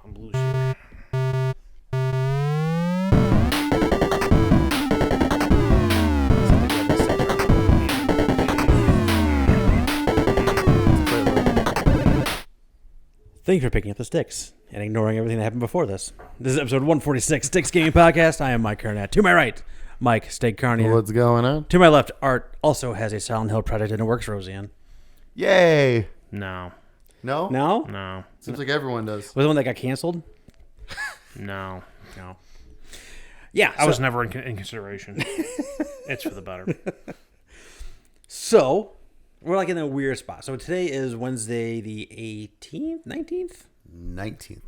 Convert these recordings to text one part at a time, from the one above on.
some blues here. Thank you for picking up the sticks and ignoring everything that happened before this. This is episode 146, Sticks Gaming Podcast. I am Mike Carnett. To my right, Mike Steak Carnier. What's going on? To my left, Art also has a Silent Hill project in the works, Roseanne. Yay! No. No? No? No. Seems like everyone does. Was the one that got canceled? No. No. Yeah. I was never in consideration. It's for the better. So, we're like in a weird spot. So today is Wednesday the 18th? 19th?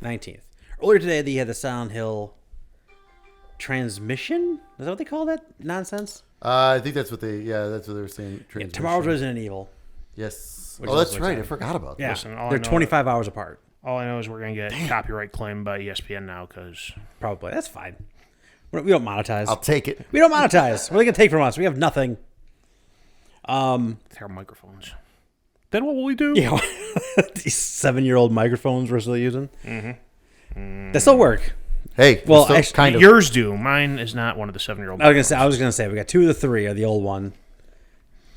19th. Earlier today, they had the Silent Hill transmission. Is that what they call that nonsense? I think that's what they were saying. Yeah, tomorrow's Resident Evil. Yes. Which Oh, is that's also right. exciting. I forgot about that. Yeah, Listen, all I they're know- 25 hours apart. All I know is we're going to get copyright claimed by ESPN now because... Probably. That's fine. We don't monetize. I'll take it. We don't monetize. What are they going to take from us? We have nothing. They have microphones. Then what will we do? You know, these 7-year-old microphones we're still using. Mm-hmm. They still work. Hey, Well, still actually, kind of. Yours do. Mine is not one of the 7-year-old. I was gonna say we got 2 of the 3 are the old one,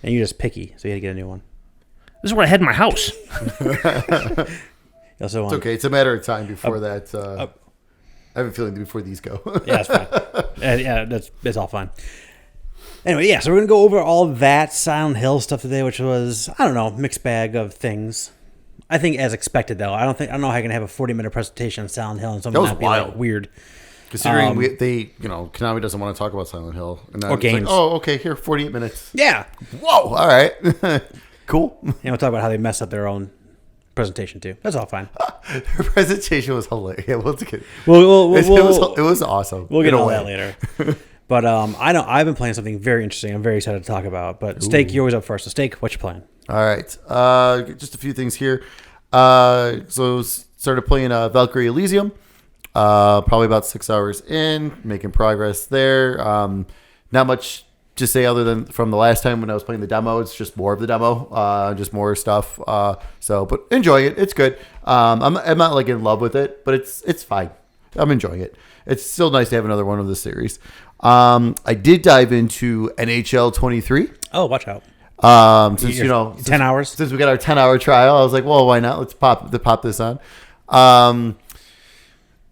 and you're just picky, so you had to get a new one. This is what I had in my house. You also It's want, okay. It's a matter of time before that. I have a feeling before these go. Yeah, that's fine. Yeah, that's all fine. Anyway, yeah, so we're gonna go over all that Silent Hill stuff today, which was, I don't know, mixed bag of things. I think as expected though. I don't know how I can have a 40-minute presentation on Silent Hill and something That was not be like wild. weird. Considering Konami doesn't want to talk about Silent Hill. And then Or it's games. Like, oh, okay, here, 48 minutes. Yeah. Whoa, all right. Cool. And we'll talk about how they messed up their own presentation too. That's all fine. Their presentation was hilarious. Yeah, we'll take it. We'll It was awesome. get in a into way. that later. But I know I've been playing something very interesting. I'm very excited to talk about. But Steak, you're always up first. So Steak, what you playing? All right. Just a few things here. So started playing Valkyrie Elysium. Probably about 6 hours in, making progress there. Not much to say other than from the last time when I was playing the demo. It's just more of the demo, just more stuff. But enjoying it. It's good. I'm not like in love with it, but it's fine. I'm enjoying it. It's still nice to have another one of the series. I did dive into NHL 23. Oh, watch out. Since 10 hours. Since we got our 10-hour trial, I was like, well, why not? Let's pop this on.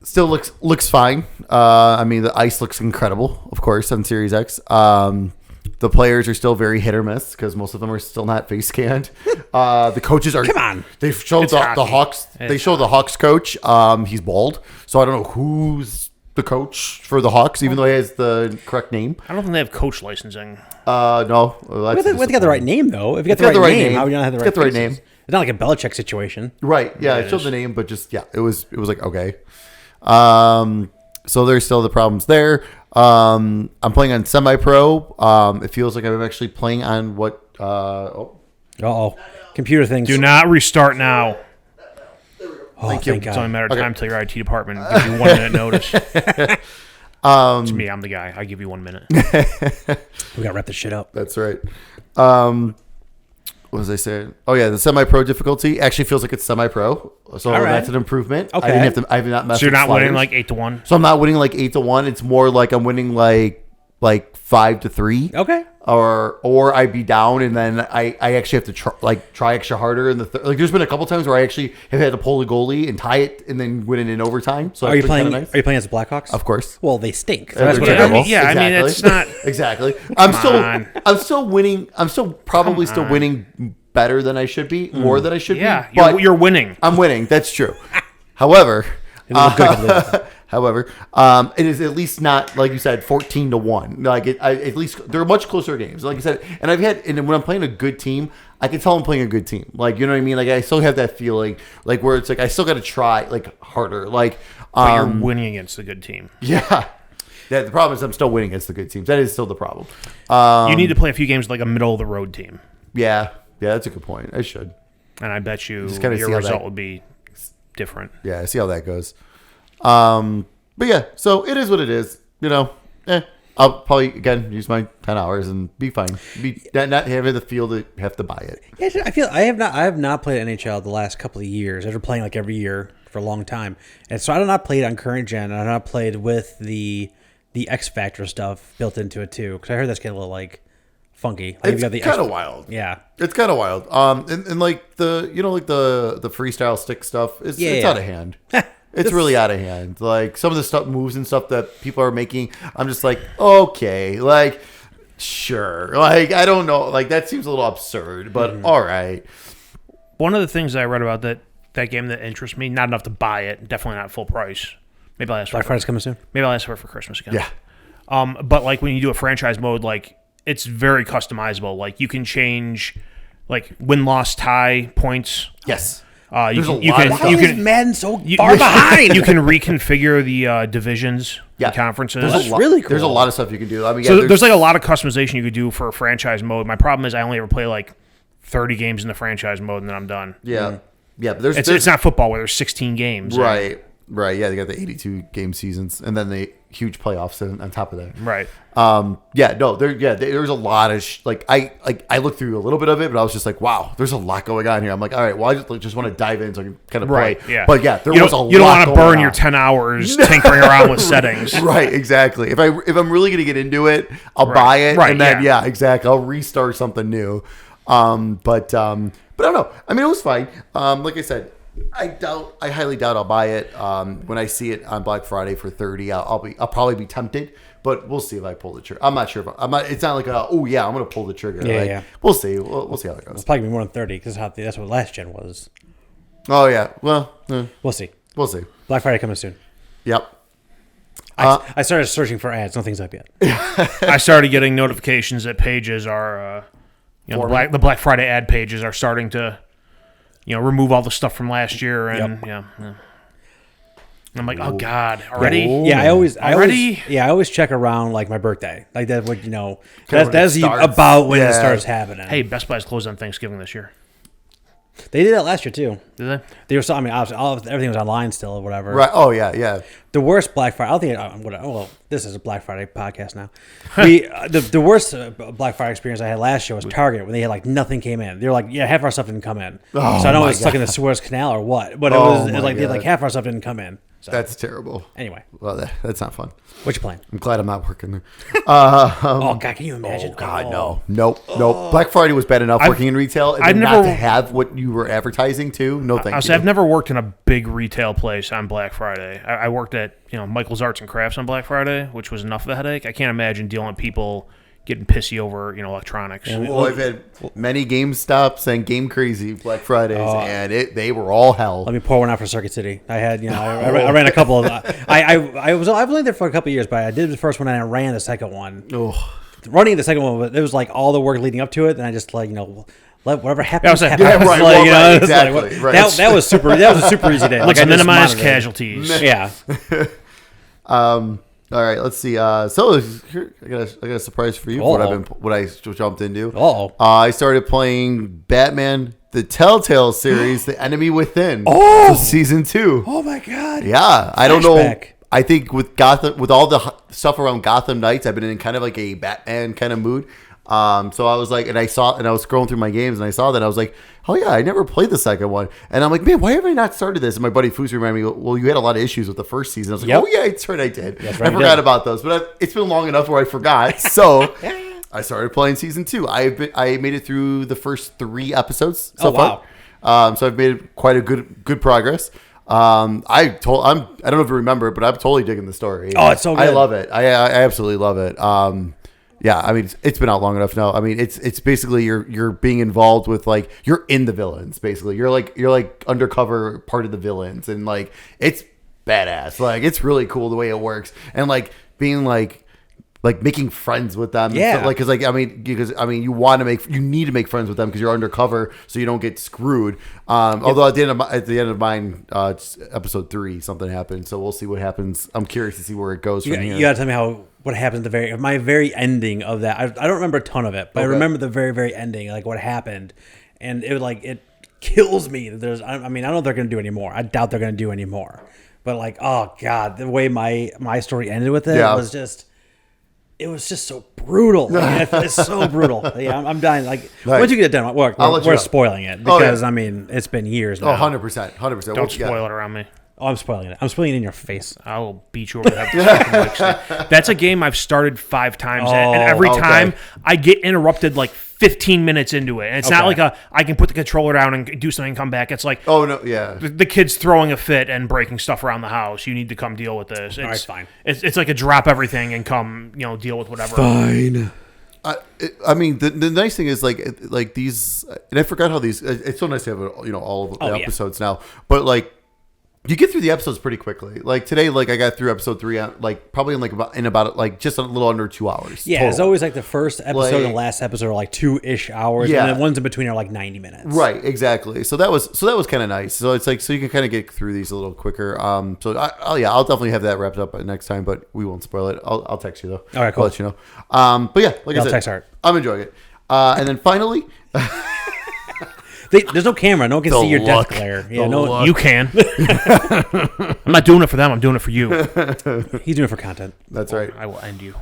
Still looks fine. I mean, the ice looks incredible, of course, on Series X. The players are still very hit or miss because most of them are still not face scanned. The coaches are. Come on. They've shown the Hawks. They show the Hawks coach. He's bald, so I don't know who's the coach for the Hawks, even though he has the correct name. I don't think they have coach licensing. No. We have to get the right name, though. If you got the right name, how would you not have the right Get the right faces? name. It's not like a Belichick situation. Right. Yeah, it it showed is. the name, but just it was like okay. So there's still the problems there. I'm playing on semi-pro. It feels like I'm actually playing on what Uh-oh. Computer things. Do not restart now. Oh, Thank you. thank It's only a God. matter of time till your IT department gives you 1 minute notice. It's me. I'm the guy. I give you 1 minute. We got to wrap this shit up. That's right. What was I saying? Oh yeah, the semi-pro difficulty actually feels like it's semi-pro, so All right. that's an improvement. Okay. I didn't have to. I have not messed. So you're with not winning sliders. like 8-1. So I'm not winning like 8-1. It's more like I'm winning like 5-3. Okay. Or I'd be down and then I actually have to try extra harder in the like. There's been a couple times where I actually have had to pull the goalie and tie it and then win it in overtime. So Are you that's been playing? kinda nice. Are you playing as the Blackhawks? Of course. Well, they stink. So They're that's what terrible. I mean. mean, it's not. Exactly. on. I'm still winning. I'm still probably still winning better than I should be, more than I should Yeah, be. But you're winning. I'm winning. That's true. However, It looked good at least. However, it is at least not like you said 14-1. Like at least they're much closer games. Like you said, and when I'm playing a good team, I can tell I'm playing a good team. Like you know what I mean. Like I still have that feeling, like where it's like I still got to try like harder. Like But you're winning against a good team. yeah. The problem is I'm still winning against the good teams. That is still the problem. You need to play a few games with, like a middle of the road team, Yeah, that's a good point. I should. and I bet you kinda your see how result that- would be different. Yeah, see how that goes. But yeah, so it is what it is. You know, I'll probably again use my 10 hours and be fine. Not having the feel to have to buy it. Yeah, I have not played NHL the last couple of years. After playing like every year for a long time. And so I have not played on current gen. And I have not played with the X Factor stuff built into it too, because I heard that's getting a little like funky. Like, It's kind of wild. Yeah, it's kind of wild. And like the the freestyle stick stuff is it's out of hand. It's really out of hand. Like some of the stuff moves and stuff that people are making, I'm just like, okay, like sure, like I don't know, like that seems a little absurd, but all right. One of the things I read about that game that interests me, not enough to buy it, definitely not full price. Maybe I'll ask Black Friday's coming soon. Maybe I'll ask for it for Christmas again. Yeah. But like when you do a franchise mode, like it's very customizable. Like you can change like win-loss tie points. Yes. You There's can a lot of stuff. Why is Madden so far behind? You can reconfigure the divisions, Yeah. and conferences. There's a really cool. There's a lot of stuff you can do. I mean, So there's like a lot of customization you could do for a franchise mode. My problem is I only ever play like 30 games in the franchise mode and then I'm done. yeah. Yeah, but It's not football where there's 16 games. right. Right. Yeah, they got the 82 game seasons and then the huge playoffs on top of that. Right. Yeah, no, there's a lot of I looked through a little bit of it, but I was just like, wow, there's a lot going on here. I'm like, all right, well, I just want to dive in so I can kind of play. Right. Yeah. But yeah, there you was a don't, lot. You don't want to burn on. your 10 hours tinkering around with settings. Right, exactly. If I'm really gonna get into it, I'll Right. buy it, Right, and then yeah. exactly, I'll restart something new. But I don't know. I mean, it was fine. Like I said, I highly doubt I'll buy it. When I see it on Black Friday for $30, I'll probably be tempted, but we'll see if I pull the trigger. I'm not sure if I'm not. It's not like I'm gonna pull the trigger. Yeah, like, yeah. We'll see. We'll see how it goes. It's probably gonna be more than 30 because that's what last gen was. Oh yeah. Well, We'll see. we'll see. Black Friday coming soon. Yep. I started searching for ads. Nothing's up yet. I started getting notifications that pages are, the Black Friday ad pages are starting to, remove all the stuff from last year, and yeah. I'm like, oh God, already? Yeah, I always Already? I always check around like my birthday. Like that, what when that's it starts. about when it Yeah. starts happening. Hey, Best Buy's closed on Thanksgiving this year. They did that last year too. Did they? They were, I mean, obviously, everything was online still or whatever. Right. Oh yeah. The worst Black Friday. I don't think I'm gonna. Well, this is a Black Friday podcast now. The worst Black Friday experience I had last year was Target when they had like nothing came in. They were like, yeah, half our stuff didn't come in. So I don't know if it was stuck in the Suez Canal or what, but it was like they had like half our stuff didn't come in. So That's terrible. anyway, Well, that's not fun. what you playing? I'm glad I'm not working there. Oh God, can you imagine? Oh God, no, nope. Black Friday was bad enough working in retail, and I've then not never- to have what you were advertising too. No, thank you. I've never worked in a big retail place on Black Friday. I worked at Michael's Arts and Crafts on Black Friday, which was enough of a headache. I can't imagine dealing with people getting pissy over electronics. Well, I've had many GameStops and Game Crazy Black Fridays, and they were all hell. Let me pour one out for Circuit City. I had, I ran a couple of. I've only there for a couple of years, but I did the first one and I ran the second one. Running the second one, it was like all the work leading up to it, and I just let whatever happens. Yeah, happens. yeah, right, Like, well, you know, right, it's like, exactly, what- right. That was super. That was a super easy day. Let's I just minimize monitored it. casualties. Yeah. All right, let's see. So here, I got a surprise for you. For what I jumped into. I started playing Batman: The Telltale series, The Enemy Within. So season 2. Oh my God. Yeah, I don't know. Flashback. I think with Gotham, with all the stuff around Gotham Knights, I've been in kind of like a Batman kind of mood. So I was like, and I was scrolling through my games, and I saw that I was like, oh yeah, I never played the second one, and I'm like, man, why have I not started this? And my buddy Foose reminded me, well, you had a lot of issues with the first season. I was like, oh yeah, that's right, I did. That's right, I forgot about those, but it's been long enough where I forgot. So I started playing season 2. I made it through the first 3 episodes so far. So I've made quite a good progress. I don't know if you remember, but I'm totally digging the story. Oh, it's so good. I love it. I absolutely love it. Yeah, I mean, it's been out long enough now. I mean, it's basically you're being involved with, like, you're in the villains, basically. You're like undercover part of the villains, and like it's badass. Like, it's really cool the way it works, and like being like making friends with them. Yeah. And stuff, because you need to make friends with them because you're undercover, so you don't get screwed. Although at the end of mine, it's episode 3, something happened. So we'll see what happens. I'm curious to see where it goes from here. You gotta tell me what happened at my very ending of that. I don't remember a ton of it, but I remember the very, very ending, like what happened, and it kills me. I don't know if they're gonna do any more. I doubt they're gonna do any more. But like, oh God, the way my story ended with it was just. It was just so brutal. It's so brutal. Yeah, I'm dying. Like, once you get it done, we're spoiling it because I mean, it's been years now. 100%. Don't spoil it around me. Oh, I'm spoiling it. I'm spoiling it in your face. I will beat you over the head with this fucking mic stand. That's a game I've started 5 times, and every time I get interrupted like 15 minutes into it. And it's not like I can put the controller down and do something and come back. It's like, oh no, yeah, the kid's throwing a fit and breaking stuff around the house. You need to come deal with this. All right, fine. It's like a drop everything and come, deal with whatever. Fine. I mean, the nice thing is like these, and I forgot how these. It's so nice to have all of the episodes now, but like. You get through the episodes pretty quickly. Like today, like I got through episode 3, like probably in about just a little under 2 hours. Yeah, total. it's always like the first episode and the last episode are like 2-ish hours, Yeah. and the ones in between are like 90 minutes. Right, exactly. So that was kind of nice. So it's like so you can kind of get through these a little quicker. So I'll definitely have that wrapped up next time, but we won't spoil it. I'll text you though. All right, cool. I'll let you know. But yeah, like I said, text Art. I'm enjoying it. And then finally. There's no camera. No one can see your death glare. Yeah, no. You can. I'm not doing it for them. I'm doing it for you. He's doing it for content. That's right. I will end you.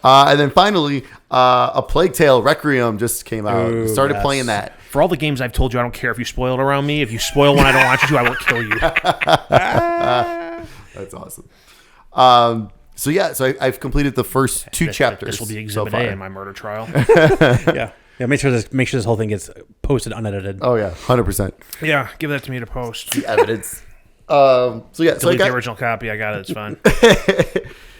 And then finally, A Plague Tale Requiem just came out. Started playing that. For all the games I've told you, I don't care if you spoil it around me. If you spoil one I don't want you to, I will kill you. That's awesome. So I've completed the first 2 chapters. This will be Exhibit A in my murder trial. Yeah. Make sure this whole thing gets posted unedited. Oh yeah, 100%. Yeah, give that to me to post. The evidence. Delete the original copy. I got it. It's fine.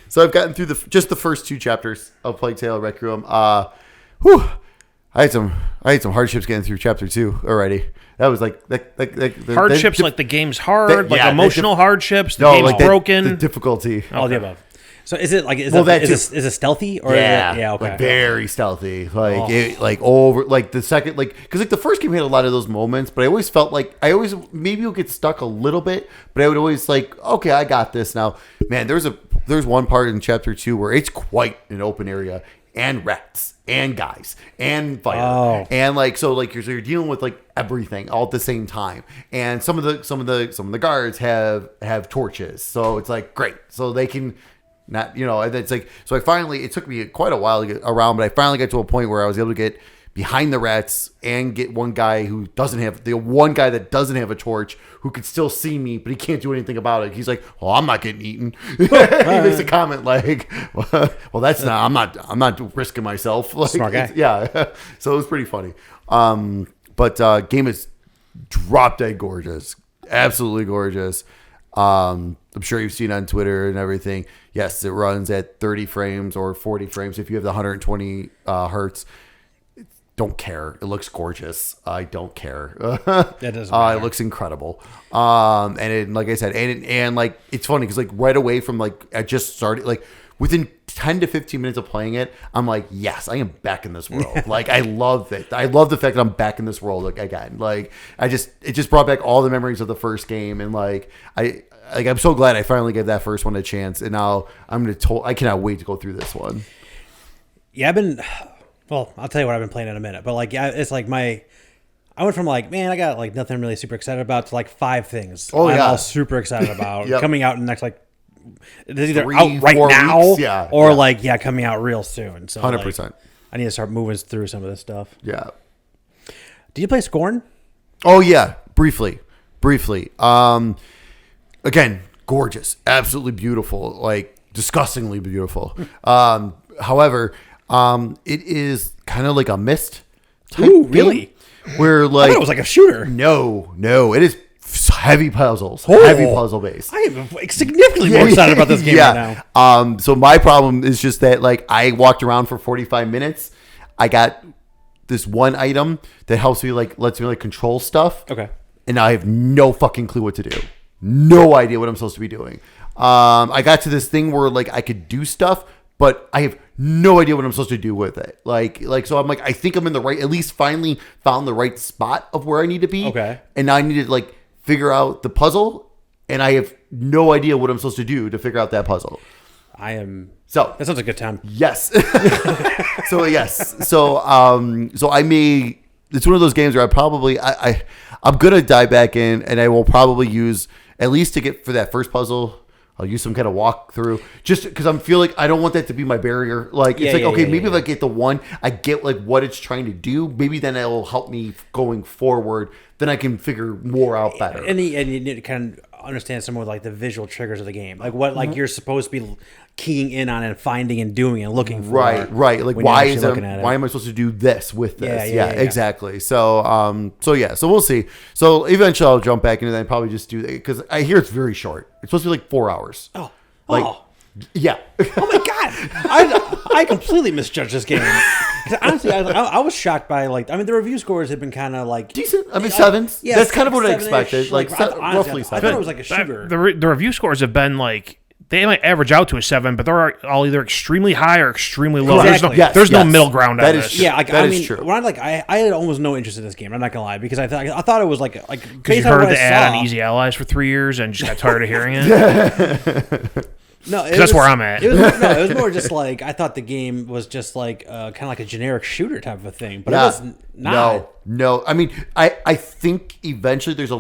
So I've gotten through just the first 2 chapters of Plague Tale Requiem. I had some hardships getting through chapter 2 already. That was like hardships, like the game's hard, emotional hardships. The game's broken. The difficulty. All the above. So is it like is it stealthy or is it okay? Like very stealthy, like the second because like the first game had a lot of those moments, but I always felt like maybe you'll get stuck a little bit, but I would always like, okay, I got this now. Man, there's one part in chapter 2 where it's quite an open area and rats and guys and fire and you're dealing with like everything all at the same time, and some of the guards have torches, so it's like great, so they can. Not, and it's like, so it took me quite a while to get around, but I finally got to a point where I was able to get behind the rats and get one guy that doesn't have a torch who could still see me, but he can't do anything about it. He's like, well, I'm not getting eaten. He makes a comment like, well, that's not, I'm not risking myself. Like, smart guy. Yeah. So it was pretty funny. But game is drop dead gorgeous. Absolutely gorgeous. I'm sure you've seen on Twitter and everything. Yes, it runs at 30 frames or 40 frames if you have the 120 hertz. Don't care. It looks gorgeous. I don't care. That doesn't matter. It looks incredible. And like I said, and like it's funny because like right away from like I just started like within 10 to 15 minutes of playing it, I'm like, yes, I am back in this world. Like I love it. I love the fact that I'm back in this world again. Like it just brought back all the memories of the first game, and I'm so glad I finally gave that first one a chance, and now I cannot wait to go through this one. Yeah, I'll tell you what I've been playing in a minute, but it's like I went from like, man, I got like nothing really super excited about to like 5 things I'm all super excited about coming out in the next like it's either 3, out right 4 now weeks. or coming out real soon. So 100%. I need to start moving through some of this stuff. Yeah. Did you play Scorn? Oh yeah, briefly. Again, gorgeous, absolutely beautiful, like disgustingly beautiful. However, it is kind of like a Myst type really? game, where like I thought it was like a shooter. No, it is heavy puzzles, heavy puzzle based. I am significantly more excited about this game right now. So my problem is just that like I walked around for 45 minutes. I got this one item that helps me lets me control stuff. Okay. And I have no fucking clue what to do. No idea what I'm supposed to be doing. I got to this thing where I could do stuff, but I have no idea what I'm supposed to do with it. So I'm I think I'm in the right, at least finally found the right spot of where I need to be. Okay. And now I need to figure out the puzzle, and I have no idea what I'm supposed to do to figure out that puzzle. So that sounds like a good time. Yes. So I may. It's one of those games where I'm gonna dive back in, and I will probably use at least to get for that first puzzle. I'll use some kind of walkthrough just because I feel like I don't want that to be my barrier. Maybe if I get the one, I get what it's trying to do. Maybe then it'll help me going forward. Then I can figure more out better. And you need to kind of understand some of like the visual triggers of the game, like what like you're supposed to be keying in on and finding and doing and looking for. Right. Like when why you're actually looking at it. why am I supposed to do this with this? Yeah, Exactly. So so we'll see. So eventually I'll jump back into that and probably just do that because I hear it's very short. It's supposed to be like 4 hours. Yeah. Oh my god! I completely misjudged this game. 'Cause honestly, I was shocked by the review scores have been kind of like Decent. I mean, sevens. Yeah, that's kind of what I 7-ish. expected. Honestly, Roughly I seven. thought it was like a shooter. The review scores have been like they might average out to a 7, but they're all either extremely high or extremely low. Exactly. There's no middle ground on That this. is Yeah, That is true. When I had almost no interest in this game. I'm not gonna lie because I thought it was like Because you heard the ad on Easy Allies for 3 years and just got tired of hearing it. No, that's where I'm at. It was more just like I thought the game was just like kind of like a generic shooter type of a thing, but it was not. No. I mean, I think eventually there's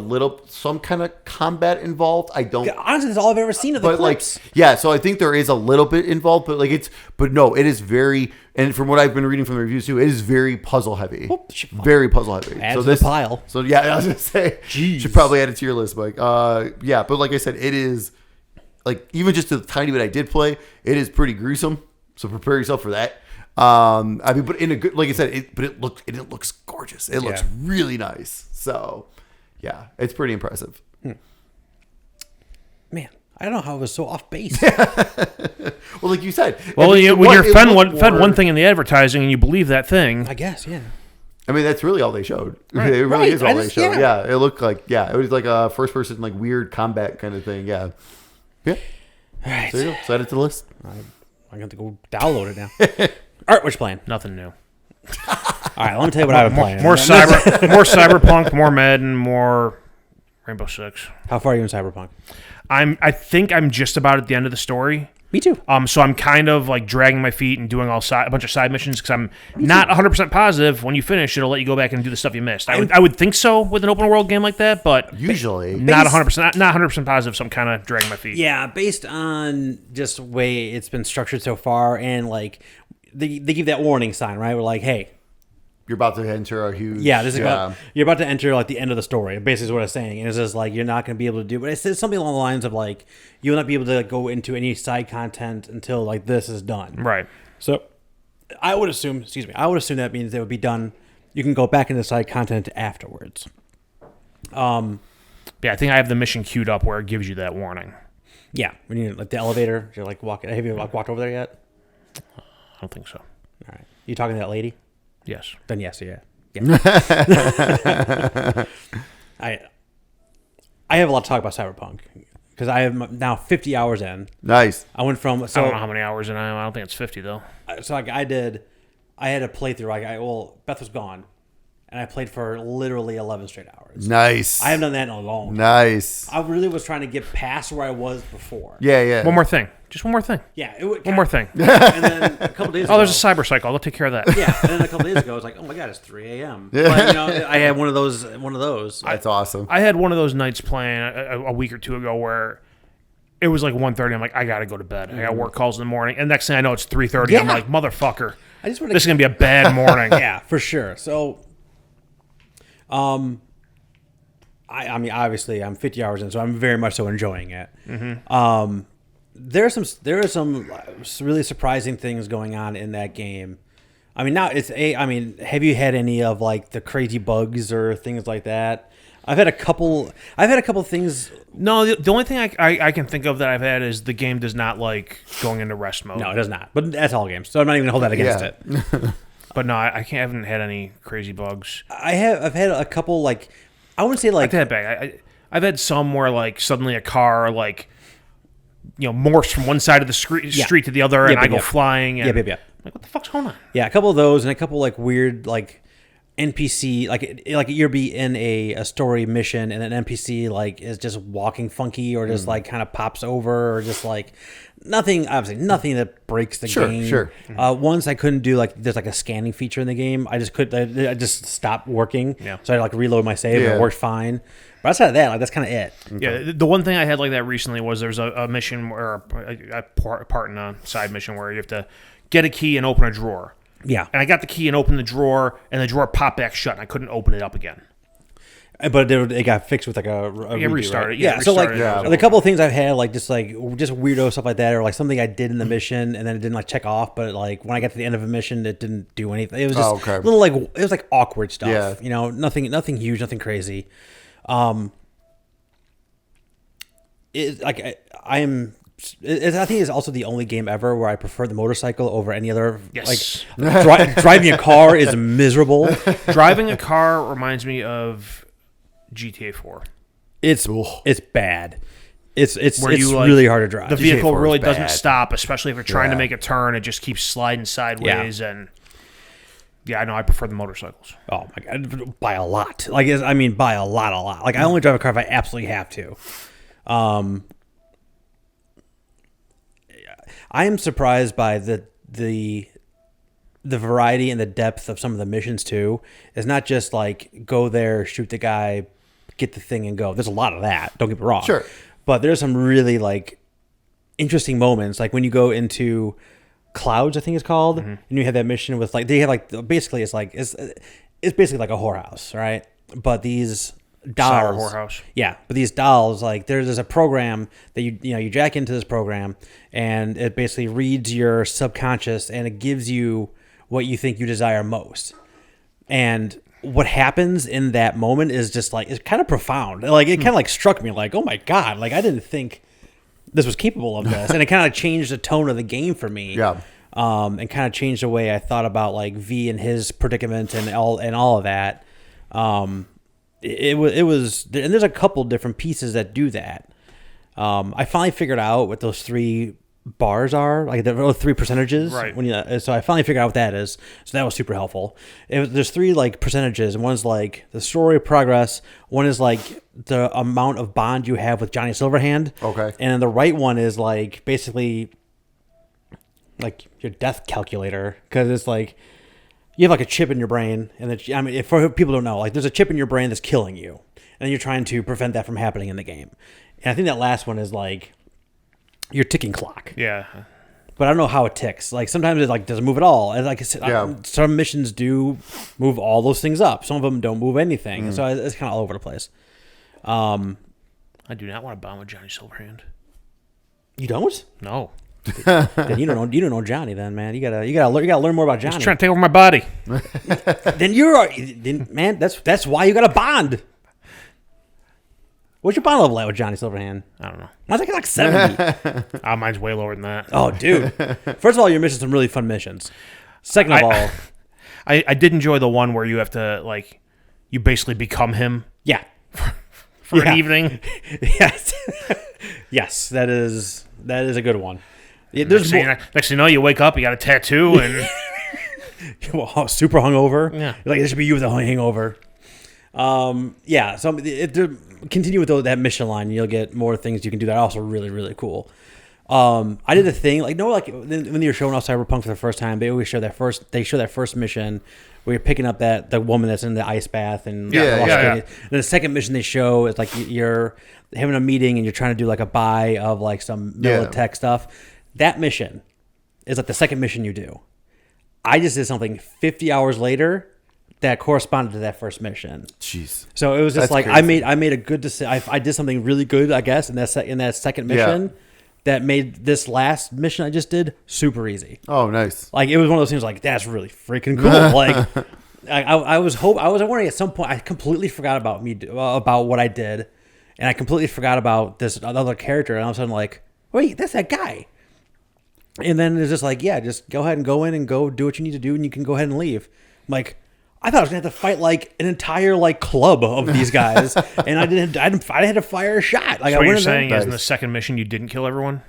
some kind of combat involved. I don't. Honestly, that's all I've ever seen of the clips. So I think there is a little bit involved, but no, it is very, and from what I've been reading from the reviews too, it is very puzzle heavy. Very puzzle heavy. Add to the pile. So yeah, I was gonna say, should probably add it to your list, Mike. But like I said, it is. Like even just the tiny bit I did play, it is pretty gruesome. So prepare yourself for that. I mean, but in a good, like I said, it looks gorgeous. It looks really nice. So, yeah, it's pretty impressive. Man, I don't know how it was so off base. Well, like you said, well, when you're fed one thing in the advertising and you believe that thing, I guess, yeah. I mean, that's really all they showed. Right. It really is all they showed. Yeah. Yeah, it looked like it was like a first person like weird combat kind of thing. Yeah. Yeah. All right. So there you go. So add it to the list. I'm going to go download it now. All right, what you playing? nothing new. All right, let me tell you what I've been playing. More Cyberpunk, more Madden, more Rainbow Six. How far are you in Cyberpunk? I think I'm just about at the end of the story. Me too. So I'm kind of like dragging my feet and doing a bunch of side missions because I'm not 100% positive when you finish it'll let you go back and do the stuff you missed. I would think so with an open world game like that, but Usually. not 100% positive. So I'm kind of dragging my feet. Yeah, based on just the way it's been structured so far, and like they give that warning sign, right? We're like, hey, You're about to enter a huge. this is you're about to enter like the end of the story. Basically, is what I'm saying, and it's just like you're not going to be able to do. But it says something along the lines of like you'll not be able to like, go into any side content until like this is done. Right. So I would assume that means they would be done. You can go back into side content afterwards. Yeah, I think I have the mission queued up where it gives you that warning. Yeah, when you're like the elevator, you're like walking. Have you walked over there yet? I don't think so. All right, you talking to that lady? Yes. Then yes, yeah. I have a lot to talk about Cyberpunk because I have now 50 hours in. Nice. I went from I don't know how many hours in I am. I don't think it's 50 though. So like I had a playthrough. Beth was gone, and I played for literally 11 straight hours. Nice. I haven't done that in a long time. Nice. I really was trying to get past where I was before. Yeah. One more thing. Just one more thing. Yeah. One more thing. And then a couple days ago. Oh, there's a cyber cycle. I'll take care of that. Yeah. And then a couple days ago, I was like, oh my God, it's 3 a.m. But, I had one of those. That's awesome. I had one of those nights playing a week or two ago where it was like 1:30. I'm like, I got to go to bed. I got work calls in the morning. And next thing I know, it's 3:30. Yeah. I'm like, motherfucker. This is going to be a bad morning. Yeah, for sure. So, I mean, obviously, I'm 50 hours in, so I'm very much so enjoying it. Mm-hmm. There are some really surprising things going on in that game. I mean, have you had any of like the crazy bugs or things like that? I've had a couple things. No, the only thing I can think of that I've had is the game does not like going into rest mode. No, it does not. But that's all games, so I'm not even gonna hold that against it. But no, I haven't had any crazy bugs. I've had a couple like I wouldn't say like that bad. I've had some where like suddenly a car like morphs from one side of the street to the other, and I go flying. And yeah. Like, what the fuck's going on? Yeah, a couple of those, and a couple like weird like NPC like you'll be in a story mission, and an NPC like is just walking funky, or just like kind of pops over, or just like nothing that breaks the game. Sure. Once I couldn't do like there's like a scanning feature in the game. I just stopped working. Yeah. So I like reload my save, and it worked fine. But outside of that, like that's kind of it. Yeah, the one thing I had like that recently was there's a mission or a part in a side mission where you have to get a key and open a drawer. Yeah. And I got the key and opened the drawer, and the drawer popped back shut, and I couldn't open it up again. But it got fixed with like a redo, restarted. right? Yeah, So like restarted. the couple of things I've had, like just weirdo stuff like that, or like something I did in the mission and then it didn't like check off, but like when I got to the end of a mission, it didn't do anything. It was just little like it was like awkward stuff. Yeah. You know, nothing huge, nothing crazy. I think it's also the only game ever where I prefer the motorcycle over any other. Yes. Like driving a car is miserable. Driving a car reminds me of GTA 4. It's bad. It's Where you, really hard to drive. The vehicle GTA4 really is doesn't bad. stop, especially if you're trying to Yeah. make a turn. It just keeps sliding sideways, and I know I prefer the motorcycles. Oh my god, by a lot. Like by a lot. Like I only drive a car if I absolutely have to. I am surprised by the variety and the depth of some of the missions too. It's not just like go there, shoot the guy, get the thing and go. There's a lot of that. Don't get me wrong. Sure. But there's some really like interesting moments, like when you go into Clouds, I think it's called, and you have that mission with like they have like basically it's basically like a whorehouse, right? But these dolls, Cyber whorehouse. yeah. But these dolls, like there's a program that you jack into this program, and it basically reads your subconscious and it gives you what you think you desire most. And what happens in that moment is just like it's kind of profound. Like it kind of like struck me like, oh my god, like I didn't think this was capable of this, and it kind of changed the tone of the game for me. Yeah. And kind of changed the way I thought about like V and his predicament and all of that. It was, and there's a couple different pieces that do that. I finally figured out what those 3 bars are, like the 3 percentages. Right. So I finally figured out what that is. So that was super helpful. There's 3 like percentages, and one's like the story progress. One is like the amount of bond you have with Johnny Silverhand. Okay. And then the right one is like basically like your death calculator, because it's like you have like a chip in your brain, and if for people who don't know, like there's a chip in your brain that's killing you, and you're trying to prevent that from happening in the game. And I think that last one is like your ticking clock. Yeah. But I don't know how it ticks. Like sometimes it like doesn't move at all. And like I said, some missions do move all those things up. Some of them don't move anything. So it's kind of all over the place. I do not want to bond with Johnny Silverhand. You don't? No. Then you don't know Johnny. Then man, you gotta learn more about Johnny. He's trying to take over my body. Man, that's why you got a bond. What's your bond level at with Johnny Silverhand? I don't know. Mine's like 70. Mine's way lower than that. Oh, dude. First of all, you're missing some really fun missions. Second of all, I did enjoy the one where you have to like you basically become him yeah. for an evening. Yes. Yes, that is a good one. Yeah, Next thing you know, you wake up, you got a tattoo, and super hungover. Yeah. You're like, this should be you with a hangover. Yeah. So continue with that mission line, and you'll get more things you can do that are also really, really cool. I did a thing like when you're showing off Cyberpunk for the first time, they always show that first mission where you're picking up the woman that's in the ice bath and Yeah. And the second mission they show is like you're having a meeting and you're trying to do like a buy of like some Militech stuff. That mission is like the second mission you do. I just did something 50 hours later that corresponded to that first mission. Jeez. So it was just That's like crazy. I made a good decision. I did something really good, I guess, in that second mission that made this last mission I just did super easy. Oh, nice. Like it was one of those things like that's really freaking cool. Like I was wondering at some point I completely forgot about what I did, and I completely forgot about this other character, and all of a sudden like, wait, that's that guy. And then it's just like, yeah, just go ahead and go in and go do what you need to do, and you can go ahead and leave. I'm like, I thought I was gonna have to fight like an entire like club of these guys, and I had to fire a shot. Like so I what went you're in saying there. is in the second mission you didn't kill everyone?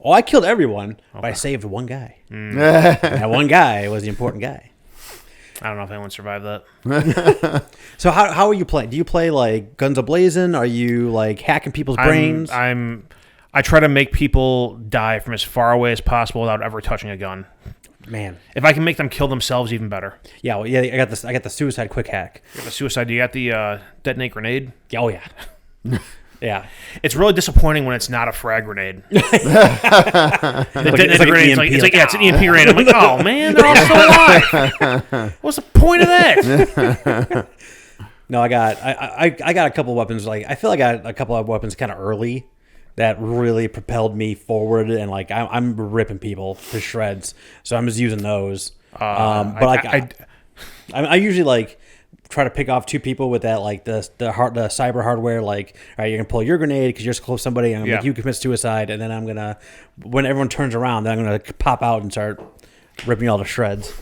Oh, I killed everyone, but I saved one guy. And that one guy was the important guy. I don't know if anyone survived that. So how are you playing? Do you play like guns a-blazing? Are you like hacking people's brains? I try to make people die from as far away as possible without ever touching a gun. Man, If I can make them kill themselves, even better. yeah, well, yeah. I got the suicide quick hack. You got the suicide. You got the detonate grenade. Yeah, oh yeah, yeah. It's really disappointing when it's not a frag grenade. The It's detonate like an grenade. EMP, It's an EMP grenade. I'm like, oh man, they're all still alive. What's the point of that? No, I got a couple of weapons. Like I feel like I got a couple of weapons kind of early that really propelled me forward, and like I'm ripping people to shreds. So I'm just using those. I usually like try to pick off 2 people with that, like the cyber hardware. Like, all right, you're gonna pull your grenade because you're close to somebody, and I'm like, you commit suicide, and then I'm gonna, when everyone turns around, then I'm gonna pop out and start ripping you all to shreds.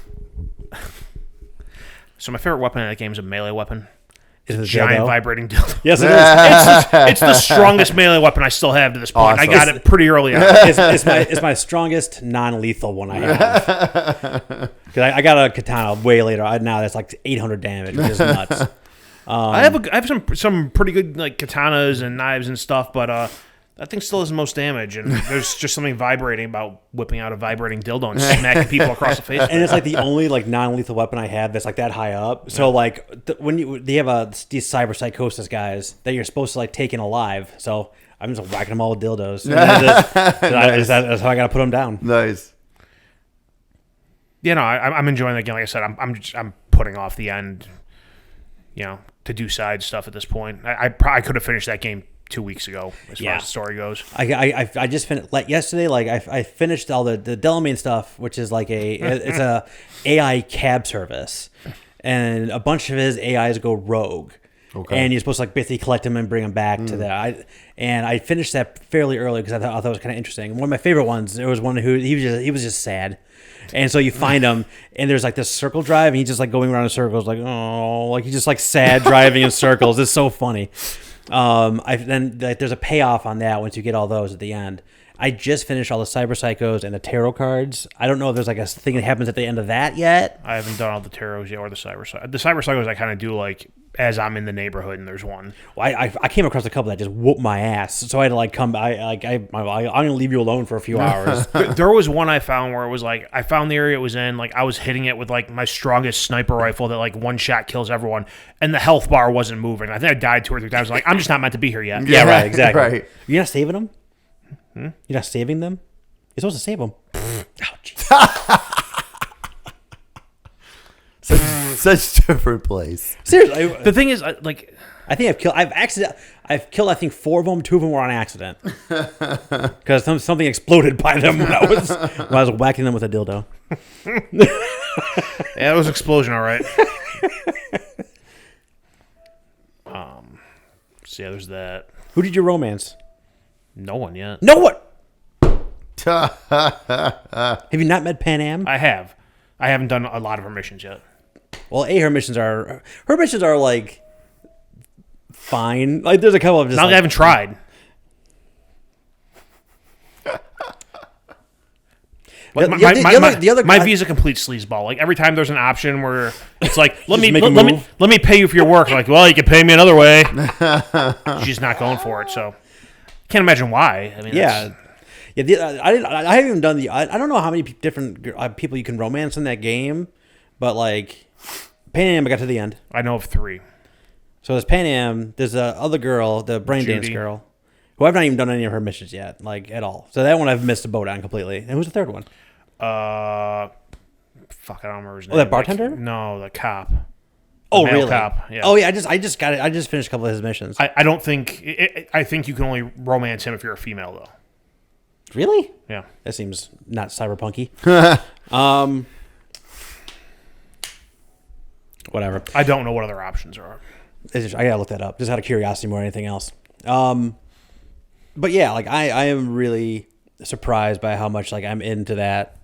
So my favorite weapon in that game is a melee weapon. Is it a giant dildo? vibrating dildo. Yes, it is. It's the strongest melee weapon I still have to this point. Awesome. I got it pretty early on. It's my strongest non-lethal one I have. Because I got a katana way later. Now that's like 800 damage, which is nuts. I have some pretty good like katanas and knives and stuff, but that thing still has the most damage, and there's just something vibrating about whipping out a vibrating dildo and smacking people across the face. And it's like the only like non-lethal weapon I have that's like that high up. So like when they have these cyber psychosis guys that you're supposed to like take in alive. So I'm just whacking them all with dildos. That's how I got to put them down. Nice. Yeah, no, I'm enjoying that game. Like I said, I'm putting off the end, to do side stuff at this point. I could have finished that game 2 weeks ago as far as the story goes. I just finished like yesterday. Like I finished all the Delamain stuff, which is like it's a AI cab service, and a bunch of his AIs go rogue. Okay. And you're supposed to like basically collect them and bring them back to that. I finished that fairly early because I thought it was kind of interesting. One of my favorite ones. There was one who he was just sad. And so you find him, and there's like this circle drive, and he's just like going around in circles, like he's just like sad driving in circles. It's so funny. There's a payoff on that once you get all those at the end. I just finished all the Cyber Psychos and the tarot cards. I don't know if there's like a thing that happens at the end of that yet. I haven't done all the tarots yet or the Cyber Psychos. The Cyber Psychos I kind of do like as I'm in the neighborhood and there's one. Well, I came across a couple that just whooped my ass, so I had to like come. I'm gonna leave you alone for a few hours. There was one I found where it was like I found the area it was in. Like I was hitting it with like my strongest sniper rifle that like one shot kills everyone, and the health bar wasn't moving. I think I died 2 or 3 times. Like I'm just not meant to be here yet. Yeah, right, exactly. Right. You're not saving them. You're not saving them. You're supposed to save them. Ouch. Such different place. Seriously, The thing is, I think I've killed I think 4 of them. 2 of them were on accident because something exploded by them when I was whacking them with a dildo. Yeah, it was an explosion, all right. So yeah, there's that. Who did you romance? No one yet. No one. Have you not met Pan Am? I have. I haven't done a lot of her missions yet. Well, her missions are like fine. Like there's a couple of just. Not like I haven't tried. My Visa complete sleazeball. Like every time there's an option where it's like, let me pay you for your work. Like, well, you can pay me another way. She's not going for it, so can't imagine why. I mean, yeah. I haven't even done I don't know how many different people you can romance in that game, but like Pan Am, I got to the end. I know of 3. So there's Pan Am. There's the other girl, the brain dance girl, who I've not even done any of her missions yet, like at all. So that one I've missed the boat on completely. And who's the third one? Fuck, I don't remember his name. Oh, that bartender? No, the cop. Oh, really? Cop. Yeah. Oh, yeah. I just got it. I just finished a couple of his missions. I don't think. I think you can only romance him if you're a female, though. Really? Yeah. That seems not cyberpunky. Whatever. I don't know what other options are. I gotta look that up, just out of curiosity more than anything else. But yeah, like I am really surprised by how much like I'm into that,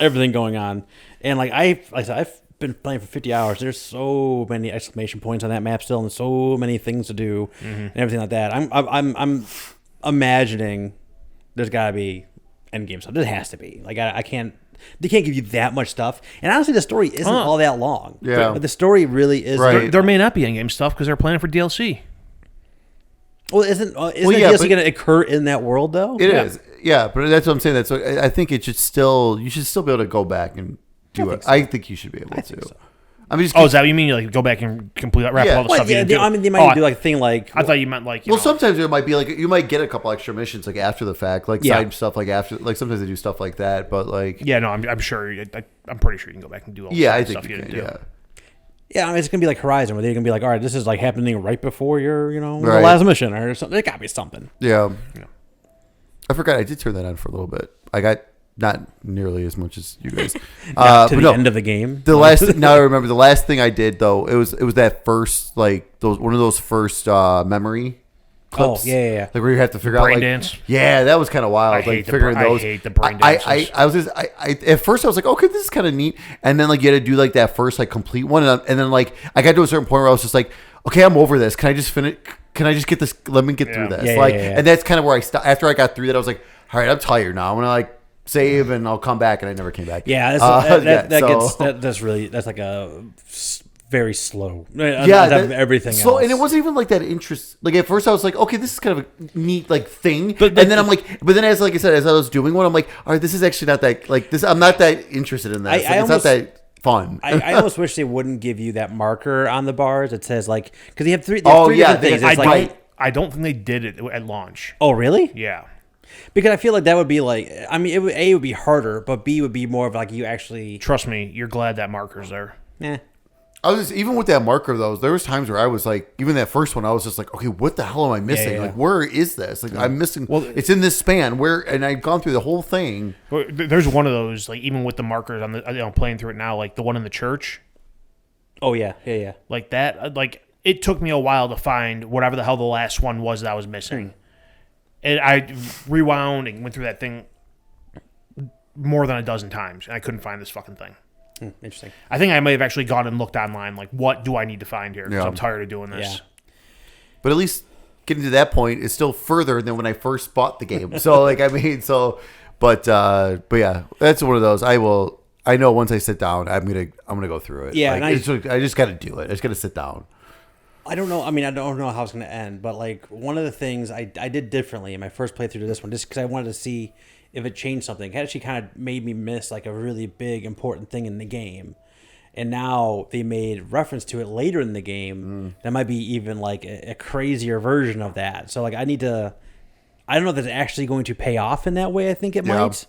everything going on, and like I've been playing for 50 hours. There's so many exclamation points on that map still, and so many things to do, and everything like that. I'm imagining there's got to be end game stuff. There has to be. Like I can't. They can't give you that much stuff. And honestly, the story isn't all that long. Yeah. But the story really is. Right. There may not be in-game stuff because they're planning for DLC. Well, isn't DLC going to occur in that world, though? It is. Yeah, but that's what I'm saying. That's what, I think you should still be able to go back and do it. I think you should be able to. Think so. I mean, is that what you mean? You like go back and complete wrap all the stuff you didn't do? I mean, they might do like a thing like. I thought you meant like. Sometimes there might be like you might get a couple extra missions like after the fact, like side stuff like after. Like sometimes they do stuff like that, but like. Yeah, no, I'm sure. I'm pretty sure you can go back and do all the stuff you didn't do. Yeah, I mean, it's gonna be like Horizon, where they're gonna be like, all right, this is like happening right before your, the Right. last mission or something. It gotta be something. Yeah. I forgot I did turn that on for a little bit. I got not nearly as much as you guys. To but the no, end of the game. the last now I remember the last thing I did though, it was that first one of those first memory clips. Oh, yeah. Like where you have to figure out Brain like dance. Yeah, that was kind of wild. I Like hate the figuring bra- I those. hate the brain I dances. at first I was like, okay, this is kind of neat, and then like you had to do like that first like complete one, and then like I got to a certain point where I was just like, okay, I'm over this. Can I just finish? Can I just get this? Let me get through this. Yeah, like, yeah. and that's kind of where I stopped. After I got through that, I was like, all right, I'm tired now. I'm gonna like save and I'll come back, and I never came back. Yeah, that's like a very slow. Everything so, else. and it wasn't even like that interest. Like at first, I was like, okay, this is kind of a neat like thing, But and then I'm like, but then like I said, as I was doing one, I'm like, all right, this is actually not that like this. I'm not that interested in this. It's not that fun. I almost wish they wouldn't give you that marker on the bars. It says like because you have three. Yeah, different things. I It's like, I don't think they did it at launch. oh really? Yeah. Because I feel like that would be like, I mean, it would be harder, but B would be more of like you actually. Trust me, you're glad that marker's there. Eh. I was just, even with that marker though, there was times where I was like, even that first one, I was just like, okay, what the hell am I missing? Yeah. Like, where is this? Like, I'm missing. Well, it's in this span where, and I've gone through the whole thing. There's one of those, like even with the markers on the, playing through it now, like the one in the church, Oh yeah. like that. Like it took me a while to find whatever the hell the last one was that I was missing, and I rewound and went through that thing more than a dozen times, and I couldn't find this fucking thing. Interesting. I think I may have actually gone and looked online, like, what do I need to find here? Because Yeah. I'm tired of doing this. Yeah. But at least getting to that point is still further than when I first bought the game. So, like, I mean, but yeah, that's one of those. I know once I sit down, I'm gonna go through it. Yeah, like, and I just got to do it. I just got to sit down. I don't know. I mean, I don't know how it's going to end, but like one of the things I did differently in my first playthrough to this one, just because I wanted to see if it changed something. It actually kind of made me miss like a really big important thing in the game. And now they made reference to it later in the game. That might be even like a crazier version of that. So like I don't know if it's actually going to pay off in that way. I think it might.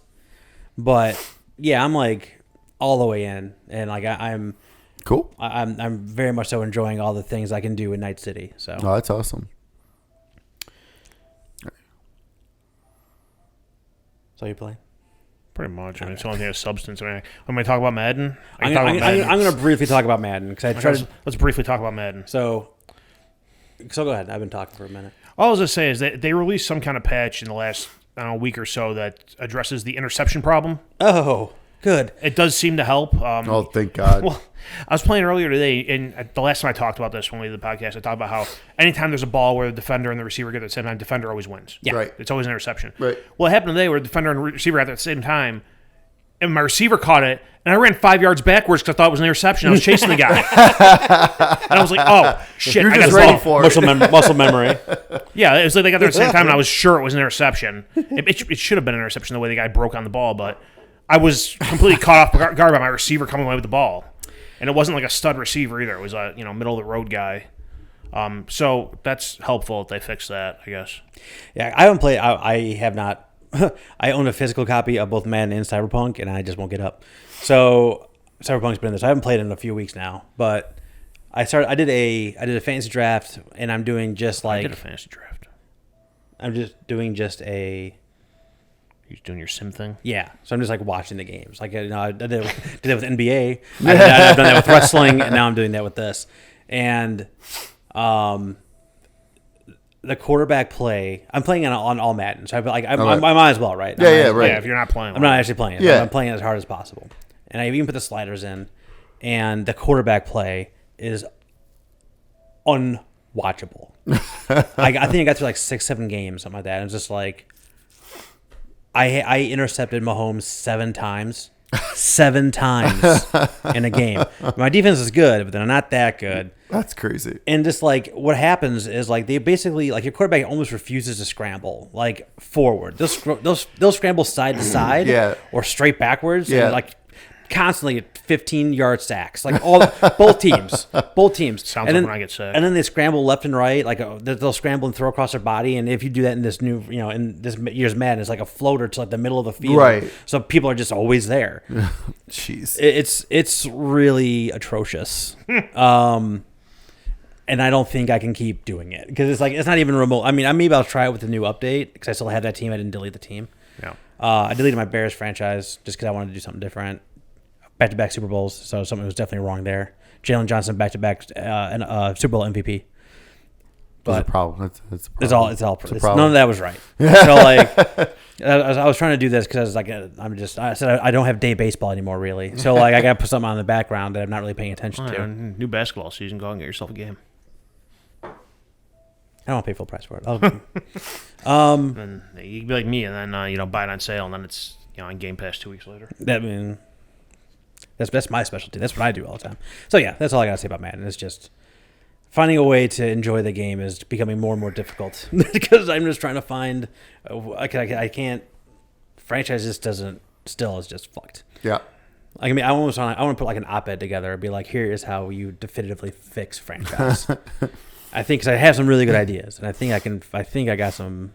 But yeah, I'm like all the way in, and like I'm cool. I'm very much so enjoying all the things I can do in Night City. So Oh, that's awesome. So you play? Pretty much. I mean, it's the only thing of substance. I mean, when we talk about Madden, I'm going to briefly talk about Madden because I tried. Let's briefly talk about Madden. So go ahead. I've been talking for a minute. All I was going to say is that they released some kind of patch in the last week or so that addresses the interception problem. Oh, good. It does seem to help. Oh, thank God. Well, I was playing earlier today, and the last time I talked about this when we did the podcast, I talked about how anytime there's a ball where the defender and the receiver get at the same time, defender always wins. Yeah. Right. It's always an interception. Right. Well, it happened today where the defender and receiver got at the same time, and my receiver caught it, and I ran 5 yards backwards because I thought it was an interception. I was chasing the guy. And I was like, oh, shit. You're I just got ready ball. for it. Muscle memory. Yeah, it was like they got there at the same time, and I was sure it was an interception. It should have been an interception the way the guy broke on the ball, but I was completely caught off guard by my receiver coming away with the ball. And it wasn't like a stud receiver either. It was a middle of the road guy. So that's helpful if they fix that, I guess. Yeah, I haven't played. I have not. I own a physical copy of both Madden and Cyberpunk, and I just won't get up. So Cyberpunk's been in this. I haven't played it in a few weeks now, but I did a fantasy draft, and I'm doing just like I did a fantasy draft. I'm just doing just a. You're doing your sim thing? Yeah, so I'm just like watching the games. Like I did it with NBA. I've done that with wrestling, and now I'm doing that with this. And the quarterback play, I'm playing on all Madden, so I might as well, right? Yeah, right. Yeah, if you're not playing. I'm not actually playing it. Yeah. I'm playing it as hard as possible. And I even put the sliders in, and the quarterback play is unwatchable. I think I got through like 6-7 games, something like that. And it's just like I intercepted Mahomes 7 times. 7 times in a game. My defense is good, but they're not that good. That's crazy. And just like what happens is like they basically like your quarterback almost refuses to scramble like forward. They'll scramble side to side, Yeah. or straight backwards. Yeah. And like constantly 15-yard sacks, like both teams. Sounds and like then, when I get sacked. And then they scramble left and right, like they'll scramble and throw across their body. And if you do that in this new, in this year's Madden, it's like a floater to like the middle of the field, Right? So people are just always there. Jeez, it's really atrocious. And I don't think I can keep doing it because it's not even remote. I mean, maybe I'll try it with the new update because I still have that team. I didn't delete the team. Yeah. I deleted my Bears franchise just because I wanted to do something different. Back-to-back Super Bowls, so something was definitely wrong there. Jalen Johnson back-to-back and Super Bowl MVP. That's a But problem. That's a problem. it's all none of that was right. So like, I was trying to do this because I was like, I said I don't have day baseball anymore really. So like, I got to put something on in the background that I'm not really paying attention to. New basketball season. Go and get yourself a game. I don't want to pay full price for it. And you can be like me, and then buy it on sale, and then it's on Game Pass 2 weeks later. That's my specialty. That's what I do all the time. So yeah, that's all I gotta say about Madden. It's just finding a way to enjoy the game is becoming more and more difficult because I'm just trying to find. I can't. Franchise just doesn't. Still is just fucked. Yeah. I mean, I want to put like an op-ed together and be like, here is how you definitively fix franchise. I think because I have some really good ideas, and I think I got some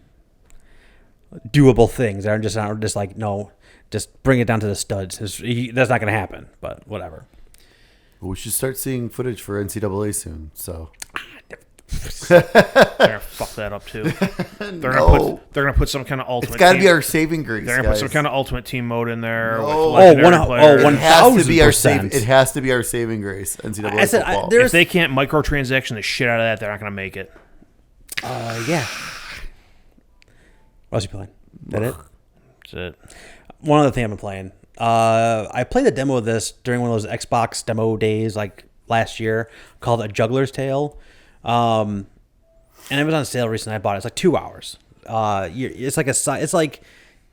doable things that are just like no, just bring it down to the studs. That's not going to happen, but whatever. We should start seeing footage for NCAA soon. So They're gonna fuck that up too. They're gonna put some kind of ultimate. It's got to be our saving grace. They're gonna put some kind of ultimate team mode in there. No. With players. It has to be our 1000%. It has to be our saving grace. NCAA football. If they can't microtransaction the shit out of that, they're not gonna make it. Yeah. What else you playing? That it? That's it. One other thing I've been playing. I played the demo of this during one of those Xbox demo days like last year called A Juggler's Tale. And it was on sale recently. I bought it. It's like 2 hours. It's like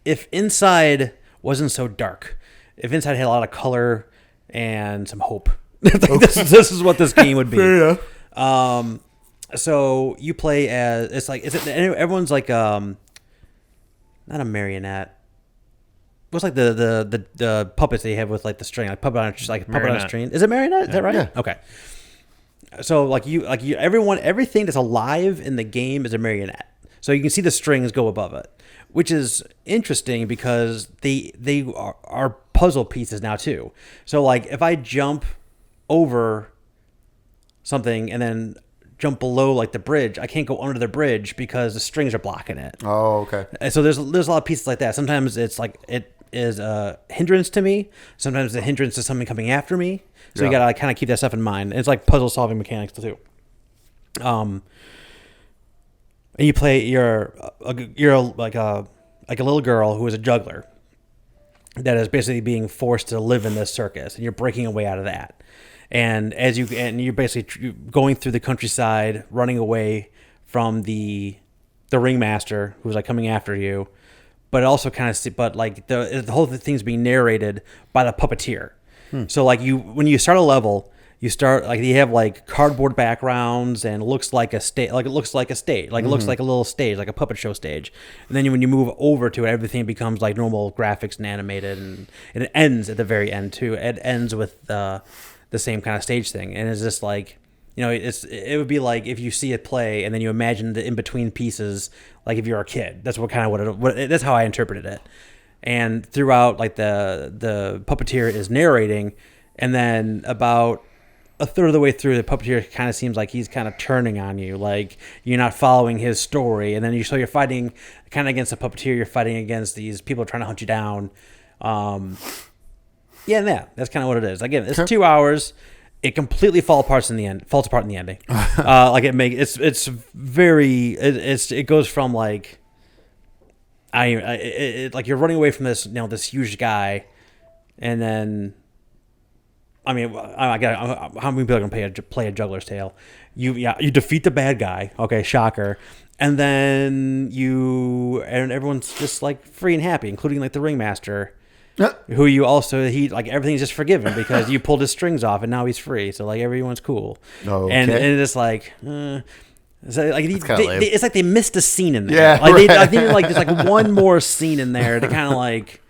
if Inside wasn't so dark, if Inside had a lot of color and some hope. This is what this game would be. Fair enough. So you play as everyone's like not a marionette. What's like the puppets they have with like the string, like puppet on a string. Is it marionette? Is that right? Yeah. Okay. So everything that's alive in the game is a marionette. So you can see the strings go above it, which is interesting because they are puzzle pieces now too. So like if I jump over something and then jump below like the bridge, I can't go under the bridge because the strings are blocking it. Oh, okay. And so there's a lot of pieces like that. Sometimes it's like it is a hindrance to me. Sometimes the hindrance is something coming after me. So you gotta kind of keep that stuff in mind. And it's like puzzle solving mechanics too. And you play you're like a little girl who is a juggler that is basically being forced to live in this circus, and you're breaking away out of that. And you're basically going through the countryside, running away from the ringmaster who's like coming after you, but also the whole thing's being narrated by the puppeteer. So like when you start a level, you start like you have like cardboard backgrounds and it looks like a stage, it looks like a little stage, like a puppet show stage. And then when you move over to it, everything becomes like normal graphics and animated, and it ends at the very end too. It ends with the same kind of stage thing, and it's just like it would be like if you see it play and then you imagine the in between pieces, like if you're a kid. That's that's how I interpreted it. And throughout, like the puppeteer is narrating, and then about a third of the way through, the puppeteer kind of seems like he's kind of turning on you, like you're not following his story, and then you're fighting kind of against the puppeteer. You're fighting against these people trying to hunt you down. That's kind of what it is. Again, it's 2 hours. It completely falls apart in the ending. It goes from like. Like you're running away from this huge guy, and then, how many people are gonna play a Juggler's Tale? You defeat the bad guy. Okay, shocker, and then everyone's just like free and happy, including like the ringmaster, who everything's just forgiven because you pulled his strings off and now he's free. So like everyone's cool. Okay. And it's like. So like it's like they missed a scene in there. Yeah, like I think like there's like one more scene in there to kind of like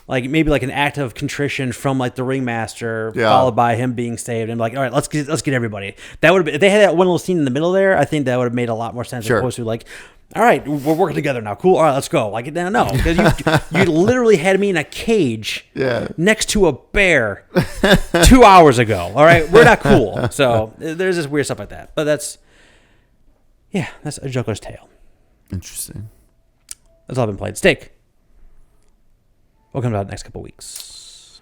like maybe like an act of contrition from like the ringmaster, Yeah. followed by him being saved, and like, all right, let's get everybody. That would have if they had that one little scene in the middle there. I think that would have made a lot more sense Sure. as opposed to like, all right, we're working together now. Cool. All right, let's go. Like, no, because you literally had me in a cage next to a bear 2 hours ago. All right, we're not cool. So there's this weird stuff like that. But that's a Joker's Tale. Interesting. That's all I've been playing. Steak. What comes out the next couple weeks?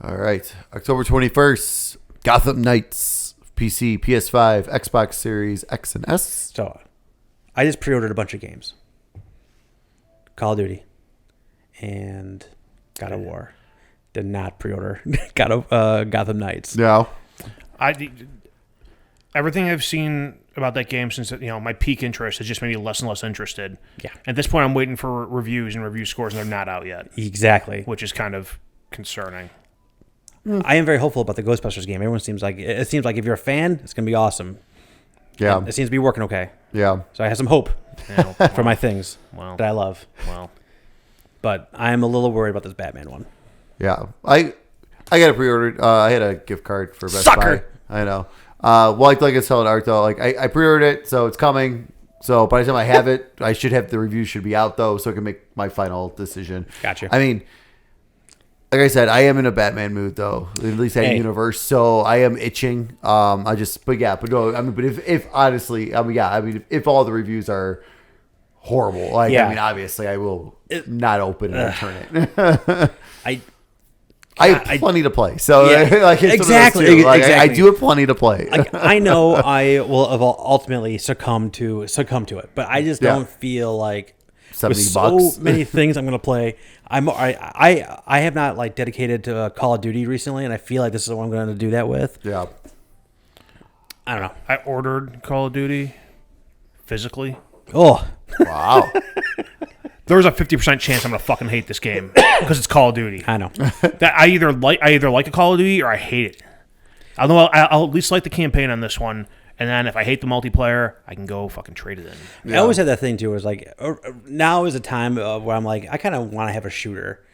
All right. October 21st, Gotham Knights. PC, PS5, Xbox Series X and S. So, I just pre-ordered a bunch of games. Call of Duty and God of War. Did not pre-order Gotham Knights. No. Everything I've seen about that game since my peak interest has just made me less and less interested. Yeah. At this point, I'm waiting for reviews and review scores, and they're not out yet. Exactly. Which is kind of concerning. I am very hopeful about the Ghostbusters game. Everyone seems like if you're a fan, it's gonna be awesome. Yeah. And it seems to be working okay. Yeah. So I have some hope for my things Well, that I love. Well, but I am a little worried about this Batman one. Yeah. I got it pre-ordered. I had a gift card for Best Sucker! Buy. I know. Like I was telling Art though, like I pre-ordered it, so it's coming. So by the time I have it, I should have the review should be out though, so I can make my final decision. Gotcha. I mean, like I said, I am in a Batman mood though, at least that universe. So I am itching. But if honestly, if all the reviews are horrible, like obviously I will not open it and return it. I have plenty to play, so like it's exactly. I do have plenty to play. I know I will ultimately succumb to it, but I just don't feel like $70 with so many things I'm going to play. I have not like dedicated to Call of Duty recently, and I feel like this is what I'm going to do that with. Yeah, I don't know. I ordered Call of Duty physically. Oh, wow. There's a 50% chance I'm gonna fucking hate this game because it's Call of Duty. I know. That I either like a Call of Duty or I hate it. Although I'll at least like the campaign on this one, and then if I hate the multiplayer, I can go fucking trade it in. Yeah. I always had that thing too. Where it's like now is a time where I'm like I kind of want to have a shooter,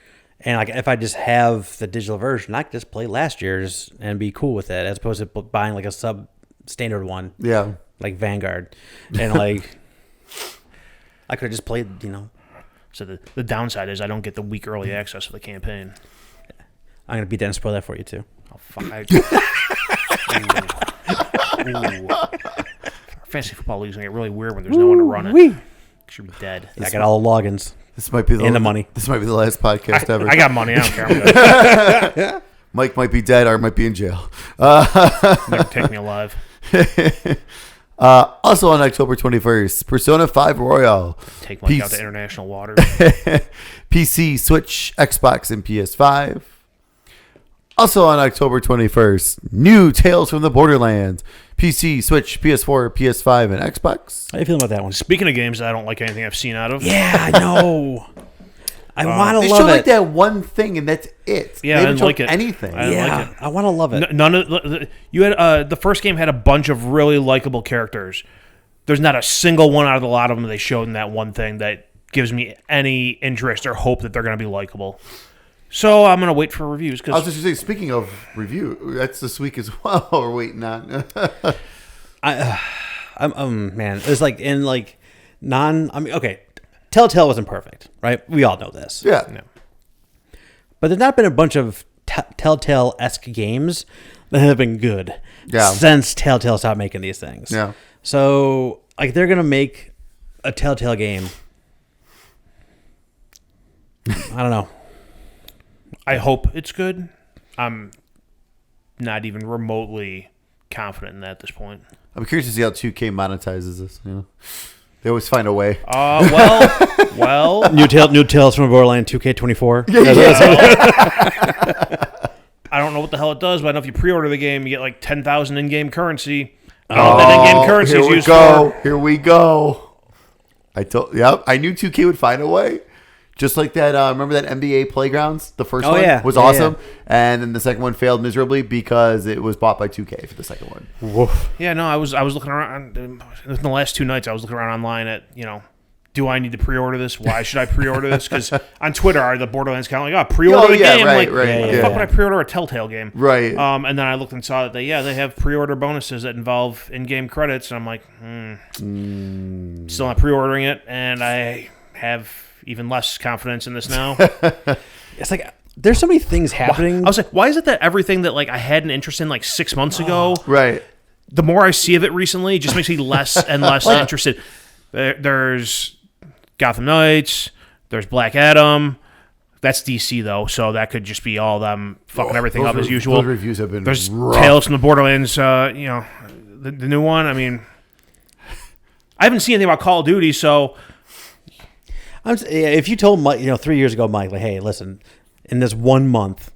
and like if I just have the digital version, I could just play last year's and be cool with it, as opposed to buying like a substandard one. Yeah, like Vanguard, and like I could have just played, So the downside is I don't get the week early access for the campaign. I'm going to beat that and spoil that for you, too. Oh, fuck. Ooh. Fantasy football league's going to get really weird when there's no one to run it. You should be dead. I got all the logins. This might be the money. This might be the last podcast ever. I got money. I don't care. I'm good. Mike might be dead or might be in jail. Never take me alive. Also on October 21st, Persona 5 Royal. Take Mike out to international waters. PC, Switch, Xbox, and PS5. Also on October 21st, new Tales from the Borderlands. PC, Switch, PS4, PS5, and Xbox. How do you feel about that one? Speaking of games that I don't like anything I've seen out of. Yeah, I know. I want to they love showed it. like that one thing, and that's it. Yeah, they I didn't like it. Anything. I didn't like it. I want to love it. None of you had the first game had a bunch of really likable characters. There's not a single one out of the lot of them they showed in that one thing that gives me any interest or hope that they're going to be likable. So I'm going to wait for reviews. I was just going to say, speaking of review, that's this week as well. We're waiting on. Man, it's like in like okay. Telltale wasn't perfect, right? We all know this. Yeah. But there's not been a bunch of Telltale-esque games that have been good since Telltale stopped making these things. Yeah. So, like, they're going to make a Telltale game. I don't know. I hope it's good. I'm not even remotely confident in that at this point. I'm curious to see how 2K monetizes this. They always find a way. Well. New Tales from Borderlands 2K24. I don't know what the hell it does, but I know if you pre-order the game, you get like 10,000 in-game currency. That in-game currency is used for. Here we go. I knew 2K would find a way. Just like that, remember that NBA Playgrounds? The first one was awesome. Yeah. And then the second one failed miserably because it was bought by 2K for the second one. Woof. Yeah, no, I was looking around. In the last 2 nights, I was looking around online at, do I need to pre-order this? Why should I pre-order this? Because on Twitter, are the Borderlands kind of like, pre-order the game. Right, like, right. why the fuck would I pre-order a Telltale game? Right. And then I looked and saw that they have pre-order bonuses that involve in-game credits, and I'm like, still not pre-ordering it, and I have even less confidence in this now. It's like there's so many things happening. I was like, why is it that everything that like I had an interest in like 6 months ago, Right. the more I see of it recently, it just makes me less and less interested. There's Gotham Knights. There's Black Adam. That's DC though, so that could just be all them fucking everything up as usual. Those reviews have been There's rough. Tales from the Borderlands. The new one. I mean, I haven't seen anything about Call of Duty, so If you told Mike, 3 years ago, Mike, like, hey, listen, in this 1 month,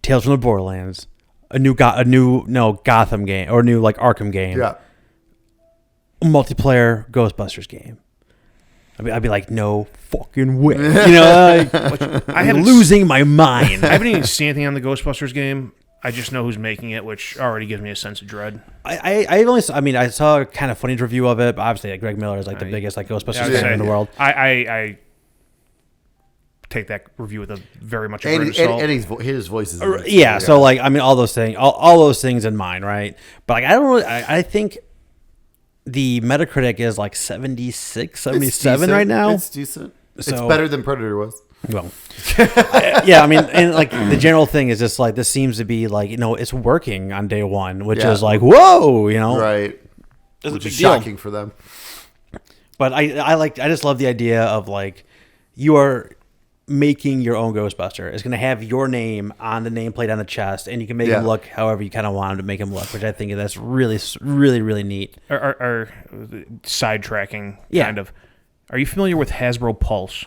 Tales from the Borderlands, a new Gotham game or a new like Arkham game, Yeah. multiplayer Ghostbusters game. I'd be like, no fucking way. I'm losing my mind. I haven't even seen anything on the Ghostbusters game. I just know who's making it, which already gives me a sense of dread. I saw a kind of funny review of it, but obviously like, Greg Miller is like the biggest like Ghostbusters fan in the world. I take that review with a very much a grain of salt. And his voice is So like, all those things, all those things in mind, right? But like, I think the Metacritic is like 76, 77 right now. It's decent. It's So- better than Predator was. Well, yeah, and like the general thing is just like this seems to be like it's working on day one, which is like whoa, Right. It's Which a is big deal. shocking for them. But I just love the idea of like you are making your own Ghostbuster. It's going to have your name on the nameplate on the chest, and you can make him look however you kind of want him to make him look, which I think that's really, really, really neat. Or sidetracking, Yeah. kind of. Are you familiar with Hasbro Pulse?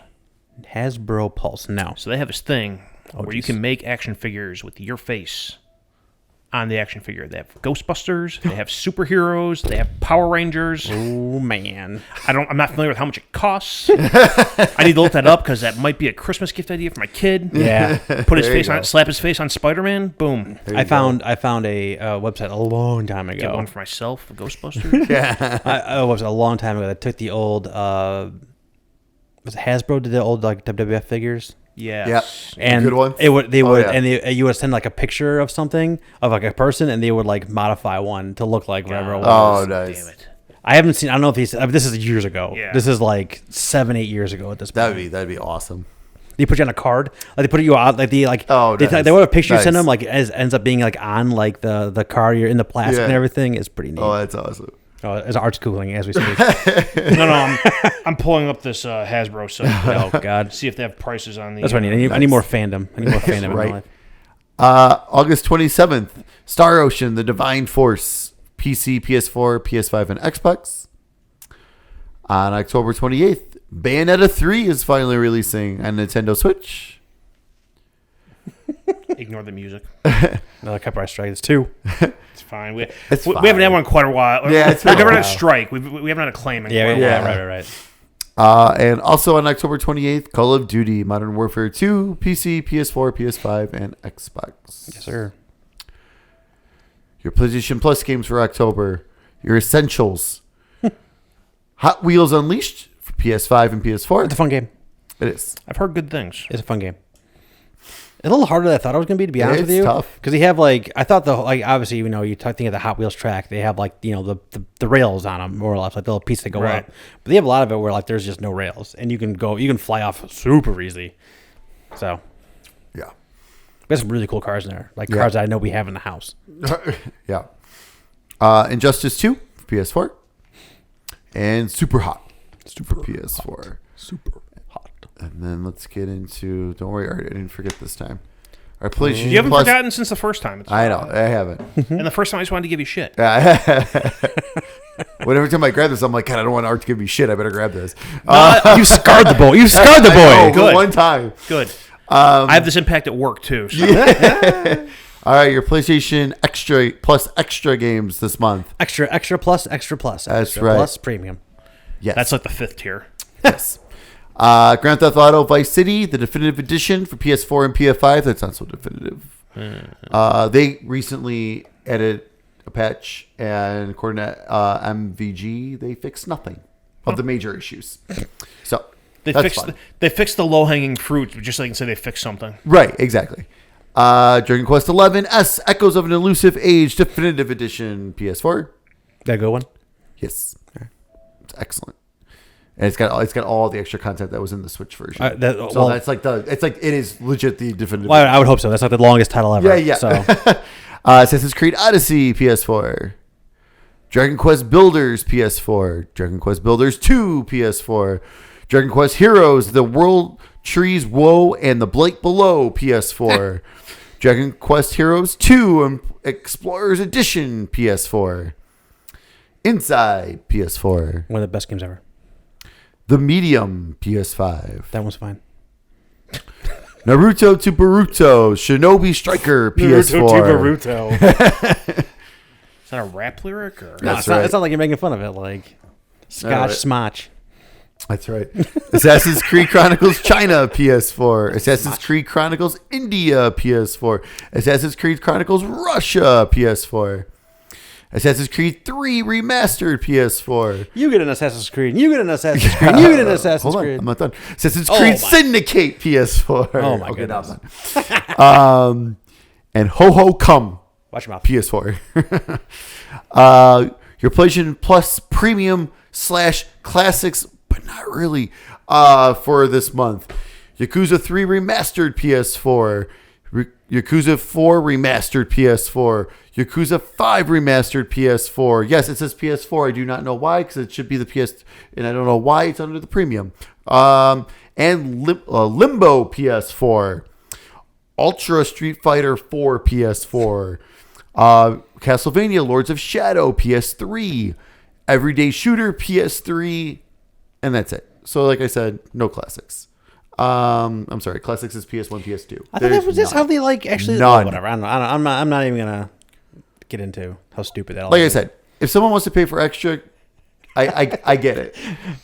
Hasbro Pulse, no. So they have this thing where you geez. can make action figures with your face on the action figure. They have Ghostbusters, they have superheroes, they have Power Rangers. Oh man, I'm not familiar with how much it costs. I need to look that up because that might be a Christmas gift idea for my kid. yeah. Put his There you face on go. it, slap his face on Spider-Man. Boom. There you I go. found a website a long time ago. Get one for myself, for Ghostbusters. A long time ago that took the old was it Hasbro did the old like WWF figures. Yes. And Good ones? you would yeah. you would send like a picture of something of like a person, and they would like modify one to look like whatever it was. Oh, nice. Damn it. I haven't seen. I don't know if he's. This is years ago. Yeah. This is like 7-8 years ago at this point. That'd be awesome. They put you on a card. Like they put you out. Like they like. Oh, they, nice. they would have a picture you send Nice. them. Like ends up being like on like the card. You're in the plastic and Yeah. everything. It's pretty neat. Oh, that's awesome. As art's googling as we speak. No, I'm pulling up this Hasbro site. Oh God. See if they have prices on the. That's what I need. I need more fandom. I need more fandom in my Right. life. August 27th, Star Ocean: The Divine Force, PC, PS4, PS5, and Xbox. On October 28th, Bayonetta 3 is finally releasing on Nintendo Switch. Ignore the music. Another Copyright Strike. It's 2. It's fine. We fine. haven't had one in quite a while. Yeah, it's We've been never a had a while. strike. We haven't had a claim in Yeah. quite a Yeah. while. Right. And also on October 28th, Call of Duty: Modern Warfare 2, PC, PS4, PS5, and Xbox. Yes, sir. Your PlayStation Plus games for October. Your Essentials. Hot Wheels Unleashed for PS5 and PS4. It's a fun game. It is. I've heard good things. It's a fun game. A little harder than I thought it was going to be honest It's with you. tough. Because they have like, I thought obviously, you think of the Hot Wheels track, they have like, the rails on them, more or less, like the little piece that go Right. up. But they have a lot of it where like there's just no rails and you can fly off super easy. So, Yeah. there's some really cool cars in there. Like Yeah. cars that I know we have in the house. Yeah. Injustice 2 for PS4. And Super Hot. Super PS4. Super hot. And then let's get into. Don't worry, Art, I didn't forget this time. Our PlayStation You haven't Plus. forgotten since the first time. I know, I haven't. And the first time I just wanted to give you shit. Whenever time I grab this, I'm like, God, I don't want Art to give me shit. I better grab this. You scarred the boy. You scarred the I know, boy. Good. One time. Good. I have this impact at work too. So. All right, your PlayStation Extra Plus Extra games this month. Extra plus. Extra That's right. plus premium. Yes. That's like the 5th tier. Yes. Grand Theft Auto Vice City, the definitive edition for PS4 and PS5. That's not so definitive. They recently added a patch, and according to MVG, they fixed nothing. of the major issues. So They fixed the low hanging fruit, just so they can say they fixed something. Right, exactly. Dragon Quest XI S Echoes of an Elusive Age Definitive Edition PS4. That a good one? Yes, it's excellent, and it's got all the extra content that was in the Switch version. It is legit the definitive. Well, I would hope so. That's like the longest title ever. Yeah. So. Assassin's Creed Odyssey PS4. Dragon Quest Builders PS4. Dragon Quest Builders 2 PS4. Dragon Quest Heroes: The World Trees Woe and the Blake Below PS4. Dragon Quest Heroes 2 Explorers Edition PS4. Inside PS4. One of the best games ever. The Medium PS5. That one's fine. Naruto to Boruto Shinobi Striker PS4. Naruto to Boruto. Is that a rap lyric? Or? No, it's not like you're making fun of it. Like Scotch Smotch. That's right. Assassin's Creed Chronicles China PS4. Assassin's Creed Chronicles India PS4. Assassin's Creed Chronicles Russia PS4. Assassin's Creed 3 Remastered PS4. You get an Assassin's Creed. You get an Assassin's Creed. You get an Assassin's Hold on, Creed. I'm not done. Assassin's Creed Syndicate PS4. Oh my goodness. And Ho Ho Come. Watch your mouth. PS4. Your PlayStation Plus Premium / Classics, but not really, for this month. Yakuza 3 Remastered PS4. Yakuza 4 Remastered PS4. Yakuza 5 Remastered PS4. Yes, it says PS4. I do not know why, because it should be the PS, and I don't know why it's under the premium. And Limbo PS4. Ultra Street Fighter 4 PS4. Castlevania Lords of Shadow PS3. Everyday Shooter PS3. And that's it. So like I said, no classics. I'm sorry, classics is PS1, PS2. I thought that was just how they like actually. None. Whatever. I'm not even gonna get into how stupid that. All Like is. I said, if someone wants to pay for extra, I get it.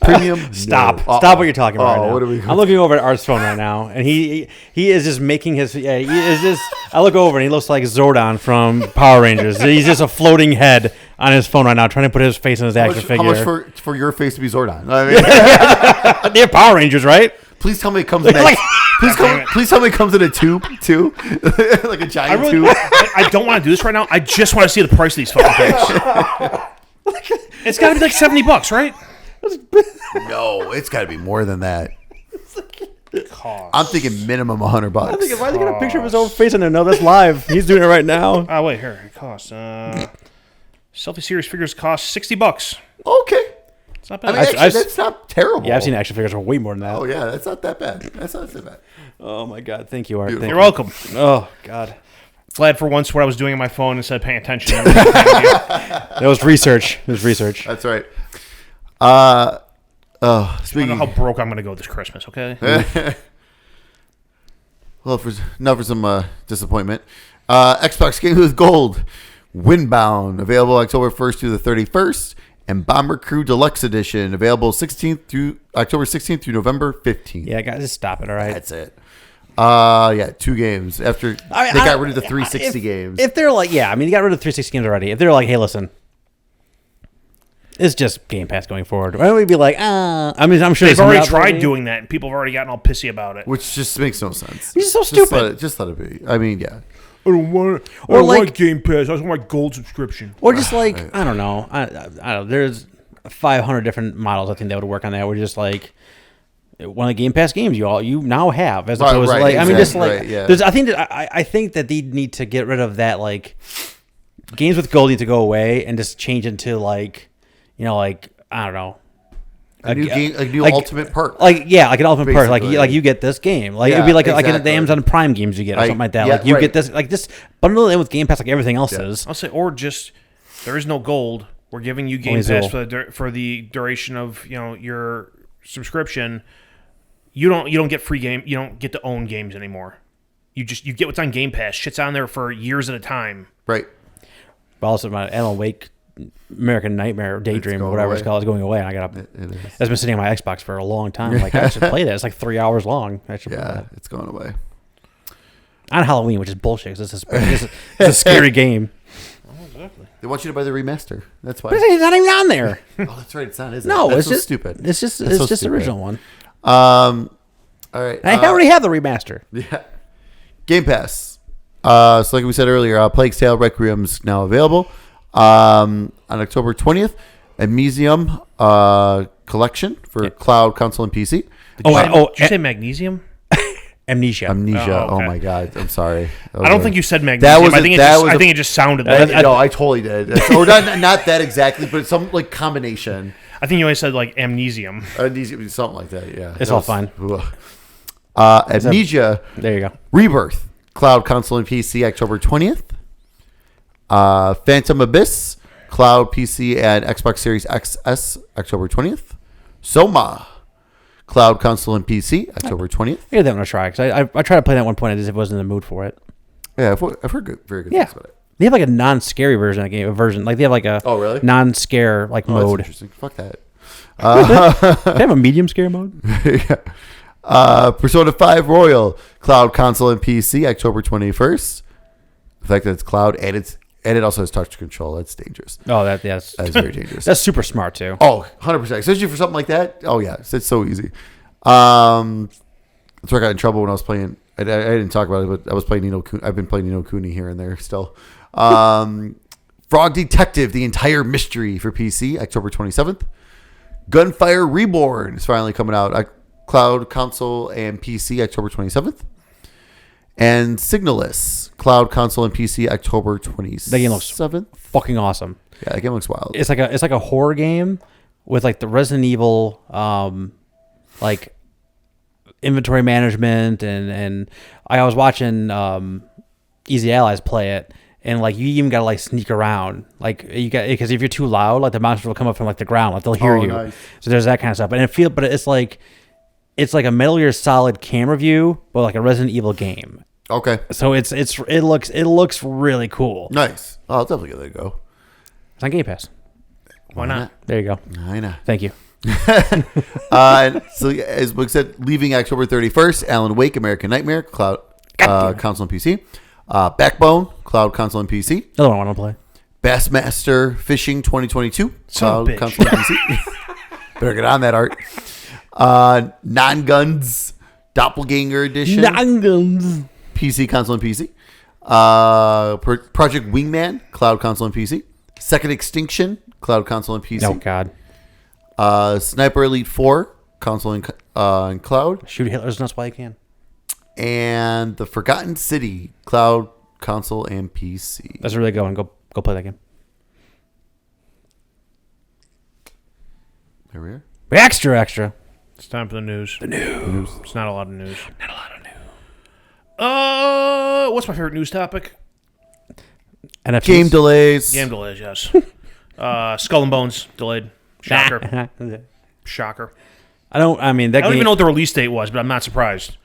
Premium. Stop No. what you're talking about right now. What are we? I'm looking over at Art's phone right now, and he is just making his. Yeah, he is just. I look over and he looks like Zordon from Power Rangers. He's just a floating head on his phone right now, trying to put his face in his action figure. How much for your face to be Zordon? I mean, They're Power Rangers, right? please tell me it comes next. Please tell me it comes in a tube too, like a giant tube. I don't want to do this right now. I just want to see the price of these fucking things. It's got to be like $70, right? No, it's got to be more than that. Cost. I'm thinking minimum $100. I'm thinking, why are they got a picture of his own face in there? No, that's live. He's doing it right now. Oh wait, here it costs. Selfie series figures cost $60. Okay. It's not I bad. mean, actually, that's not terrible. Yeah, I've seen action figures for way more than that. Oh yeah, that's not that bad. That's not that bad. Oh my god, thank you, Art. Thank You're you. welcome. Oh god, Glad for once what I was doing on my phone instead of paying attention. that was research. It was research. That's right. I don't Speaking. know how broke I'm going to go this Christmas. Okay. Well, now for some disappointment. Xbox Games with Gold, Windbound, available October 1st through the 31st, and Bomber Crew Deluxe Edition, available October 16th through November 15th. Yeah, guys, just stop it. All right. That's it. Yeah, 2 games after they got rid of the 360 games. If they're like, yeah, I mean, you got rid of 360 games already. If they're like, hey, listen, it's just Game Pass going forward, why don't we be like, I mean, I'm sure They've already tried doing that, and people have already gotten all pissy about it. Which just makes no sense. It's so stupid. Just let it be. I mean, yeah. I don't want Game Pass. I just want my gold subscription. Or just like, I don't know. I don't know. There's 500 different models I think that would work on that. We're just like one of the Game Pass games you now have, as opposed to like, I mean, just like, yeah. there's. I think that they need to get rid of that. Like, games with gold need to go away and just change into like, you know, like I don't know. A new ultimate perk. Like an ultimate perk. Basically. Like you get this game. Like Yeah, it'd be like exactly. the Amazon Prime games you get or something like that. Yeah, Like you right. get this. Like just bundle it in with Game Pass like everything else is. I'll say, or just there is no gold. We're giving you Game Pass for the duration of your subscription. You don't get free game. You don't get to own games anymore. You get what's on Game Pass. Shit's on there for years at a time. Right. But also my Alan Wake American Nightmare Daydream or whatever it's called is going away. And I got it's been sitting on my Xbox for a long time. Like I should play that. It's like 3 hours long. I should play that. It's going away. On Halloween, which is bullshit. 'Cause it's a scary game. exactly. They want you to buy the remaster. That's why. But it's not even on there. Oh, that's right. It's not, is it? No, That's it's so just stupid. It's just That's so the stupid. original one. All right. I already have the remaster. Yeah. Game Pass. So like we said earlier, Plague's Tale Requiem's now available. On October 20th, Amnesium collection for cloud, console, and PC. Did you say magnesium? Amnesia. Amnesia. Oh, okay. Oh my God. I'm sorry. I don't think you said magnesium. I think it just sounded like it. No, I totally did. Or not that exactly, but some like combination. I think you only said like amnesium. Something like that. Yeah. It's all fine. Amnesia. There you go. Rebirth. Cloud, console, and PC, October 20th. Phantom Abyss. Cloud, PC, and Xbox Series XS, October 20th. Soma. Cloud, console, and PC, October 20th. I gave that one a try because I tried to play that at one point. I just wasn't in the mood for it. Yeah, I've heard very good things about it. They have like a non-scary version of the game. Like they have like a really? non-scare like Oh, that's mode. interesting. Fuck that. They have a medium scare mode. Yeah. Persona 5 Royal, Cloud, console, and PC, October 21st. The fact that it's cloud and it also has touch control, that's dangerous. Oh, that's very dangerous. That's super smart too. Oh, 100%. Especially for something like that. Oh, yeah. It's so easy. That's where I got in trouble when I was playing. I didn't talk about it, but I was playing Nino Kuni. I've been playing Nino Kuni here and there still. Frog Detective, The Entire Mystery for PC, October 27th. Gunfire Reborn is finally coming out. Cloud, console, and PC, October 27th. And Signalist, Cloud, console, and PC, October 27th. That game looks fucking awesome. Yeah, that game looks wild. It's like a horror game with like the Resident Evil like inventory management and I was watching Easy Allies play it, and like you even gotta like sneak around, like you got, because if you're too loud, like the monsters will come up from like the ground, like they'll hear you. Nice. So there's that kind of stuff, but it's like a Metal Gear Solid camera view, but like a Resident Evil game. Okay. So it looks really cool. Nice. Oh, I'll definitely give that a go. It's on Game Pass. Why not? There you go. I know. Thank you. So as we said, leaving October 31st, Alan Wake, American Nightmare, Cloud, console and PC. Backbone, Cloud, console and PC. Another one I want to play. Bassmaster Fishing 2022, Cloud, bitch. console and PC. Better get on that, Art. Non-Guns, Doppelganger Edition, Non-Guns. PC, console and PC. Project Wingman, Cloud, console and PC. Second Extinction, Cloud, console and PC. Oh God. Sniper Elite 4, console and cloud. Shoot Hitler's nuts while you can. And The Forgotten City, cloud, console, and PC. That's a really good one. Go play that game. There we are. Extra. It's time for the news. The news. It's not a lot of news. What's my favorite news topic? NFTs. Game delays. Game delays, yes. Skull and Bones delayed. Shocker. Shocker. I don't even know what the release date was, but I'm not surprised.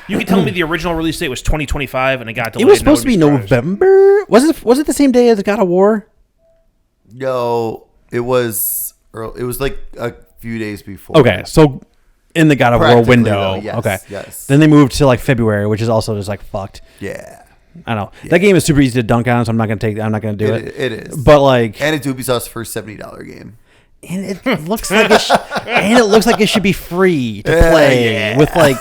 You can tell me the original release date was 2025 and it got delayed. It was supposed to be November. Was it the same day as God of War? No, it was like a few days before. Okay, so in the God of War Practically, window. though, yes, okay. yes. Then they moved to like February, which is also just like fucked. Yeah. I don't know. That game is super easy to dunk on, so I'm not gonna do it. It is. But like, And it's Ubisoft's first $70 game. and it looks like it should be free to play yeah. with like.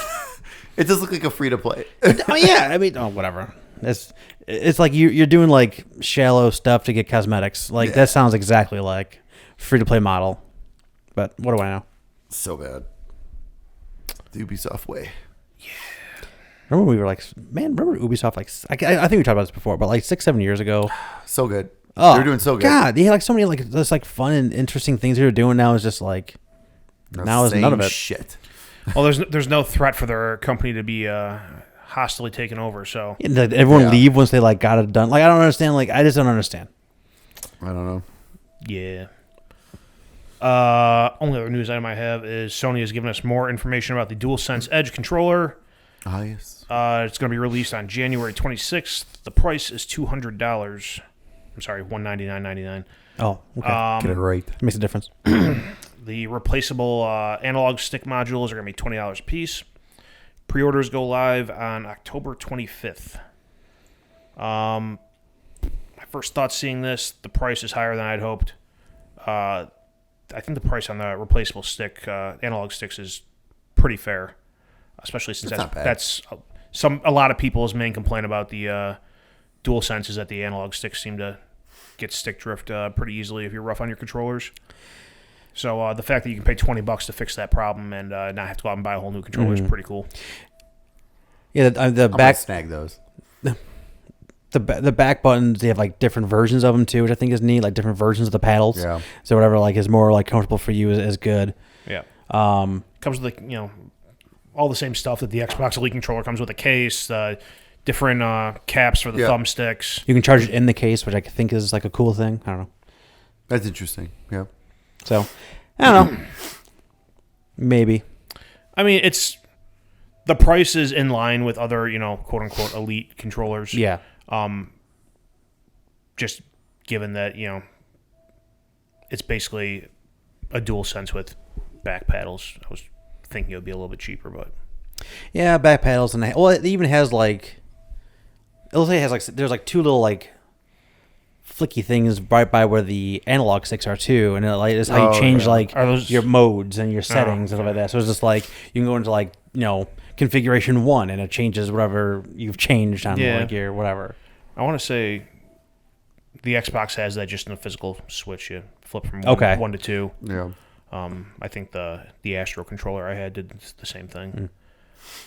It does look like a free to play. Oh yeah, I mean, whatever. It's like you're doing like shallow stuff to get cosmetics. Like that sounds exactly like free to play model. But what do I know? So bad. The Ubisoft way. Remember we were like, man, remember Ubisoft? Like, I think we talked about this before, but like 6-7 years ago. So good. Oh, They're doing so good. God, they had like so many like just like fun and interesting things they were doing. Now is just like, now is none of it. Shit. Well, there's no threat for their company to be hostily taken over. So And everyone leave once they like got it done. Like I don't understand. Like I just don't understand. I don't know. yeah. Only other news item I have is Sony has given us more information about the DualSense Edge controller. Ah, yes. It's going to be released on January 26th. The price is $200. I'm sorry, $199.99. Oh, okay. Get it right. Makes a difference. The replaceable analog stick modules are going to be $20 a piece. Pre-orders go live on October 25th. My first thought seeing this, the price is higher than I'd hoped. I think the price on the replaceable stick, analog sticks, is pretty fair, especially since that's a lot of people's main complaint about the DualSense is that the analog sticks seem to get stick drift pretty easily if you're rough on your controllers. So the fact that you can pay $20 to fix that problem and not have to go out and buy a whole new controller is pretty cool. Yeah, the back snag those. The back buttons, they have like different versions of them too, which I think is neat. Like different versions of the paddles. Yeah. So whatever like is more like comfortable for you is good. Yeah. Comes with all the same stuff that the Xbox Elite controller comes with: a case, different caps for the thumbsticks. You can charge it in the case, which I think is like a cool thing. I don't know. That's interesting. Yeah. So, I don't know. Maybe. I mean, the price is in line with other, quote unquote elite controllers. Yeah. Just given that, it's basically a DualSense with back paddles. I was thinking it would be a little bit cheaper, but yeah, back paddles and it even has like there's like two little like flicky things right by where the analog sticks are too, and it's how you change your modes and your settings and stuff like that. So it's just like you can go into like configuration 1 and it changes whatever you've changed on like your whatever. I want to say the Xbox has that just in the physical switch. You flip from 1 to 2. Yeah. I think the Astro controller I had did the same thing.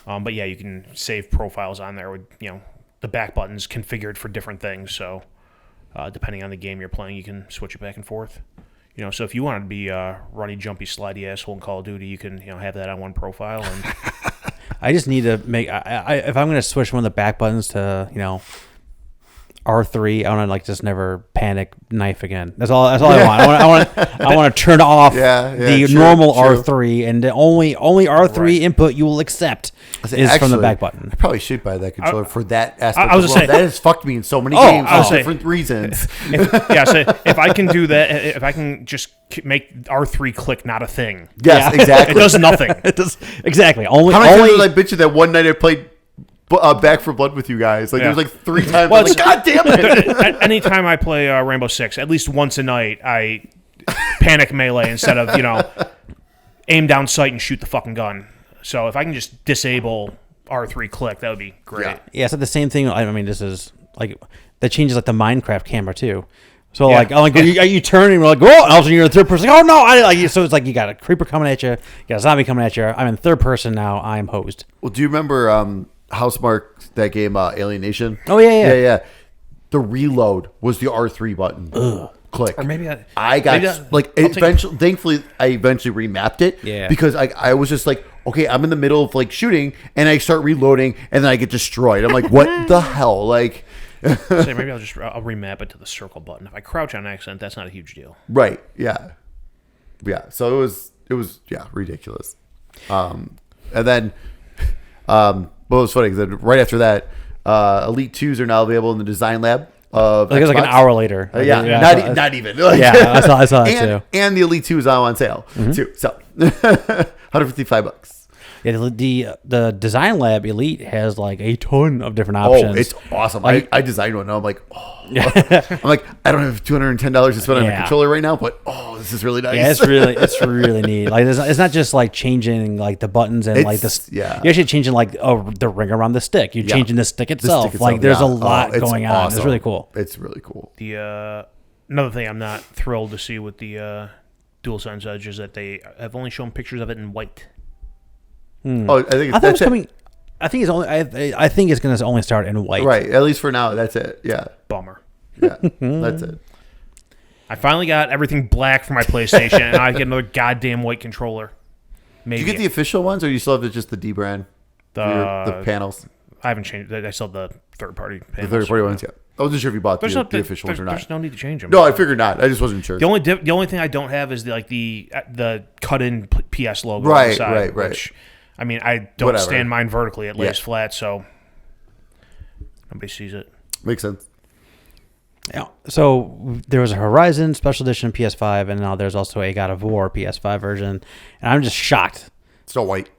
But yeah, you can save profiles on there with the back buttons configured for different things. So depending on the game you're playing, you can switch it back and forth. So if you wanted to be runny, jumpy, slidey asshole in Call of Duty, you can have that on one profile. And I just need to make if I'm going to switch one of the back buttons to R3, I want to just never panic knife again. That's all I want. I want to turn off the normal R3, and the only R3 input you will accept is from the back button. I probably should buy that controller for that aspect. I was that has fucked me in so many games for different reasons. If I can do that, if I can just make R3 click not a thing. Yes, exactly. It does nothing. It does exactly. How many times did I bitch you that one night I played Back 4 Blood with you guys? There was 3 times. Well, God damn it! Anytime I play Rainbow Six, at least once a night, I panic melee instead of aim down sight and shoot the fucking gun. So if I can just disable R3 click, that would be great. Yeah, it's like the same thing. I mean, this is that changes the Minecraft camera too. So I'm like, are you turning? We're like, oh, and all of a sudden you're in third person. Like, oh no! So it's like you got a creeper coming at you, you got a zombie coming at you. I'm in third person now. I'm hosed. Well, do you remember Housemarque, that game Alienation? Oh yeah. The reload was the R3 button. Ugh. Click. Or maybe eventually. Thankfully, I eventually remapped it. Yeah. Because I was just like, okay, I'm in the middle of shooting, and I start reloading, and then I get destroyed. I'm like, what the hell? Maybe I'll remap it to the circle button. If I crouch on accident, that's not a huge deal. Right. Yeah. Yeah. So it was ridiculous. And then well, it was funny because right after that, Elite 2s are now available in the design lab. It was like an hour later. Not even. I saw that too. And the Elite 2 is now on sale too. So $155. Yeah, the design lab Elite has a ton of different options. Oh, it's awesome. I designed one. And I'm like, I'm like, I don't have $210 to spend on a controller right now, but this is really nice. Yeah, it's really neat. It's not just changing the buttons and you're actually changing the ring around the stick. You're changing the stick itself. There's a lot going on. Awesome. It's really cool. It's really cool. The another thing I'm not thrilled to see with the DualSense Edge is that they have only shown pictures of it in white. Oh, I think it was coming. I think it's only. I think it's going to only start in white. Right. At least for now. That's it. Yeah. Bummer. Yeah. That's it. I finally got everything black for my PlayStation, and I get another goddamn white controller. Maybe. Did you get the official ones, or you still have just the D brand? The panels. I haven't changed. I still have the third party panels. The third party ones. Yeah. I wasn't sure if you bought the official ones or not. There's no need to change them. No, I figured not. I just wasn't sure. The only thing I don't have is the cut in PS logo. Right. On the side, right. Which, I mean, I don't stand mine vertically. It lays flat, so nobody sees it. Makes sense. Yeah. So there was a Horizon Special Edition PS5, and now there's also a God of War PS5 version, and I'm just shocked. Still white.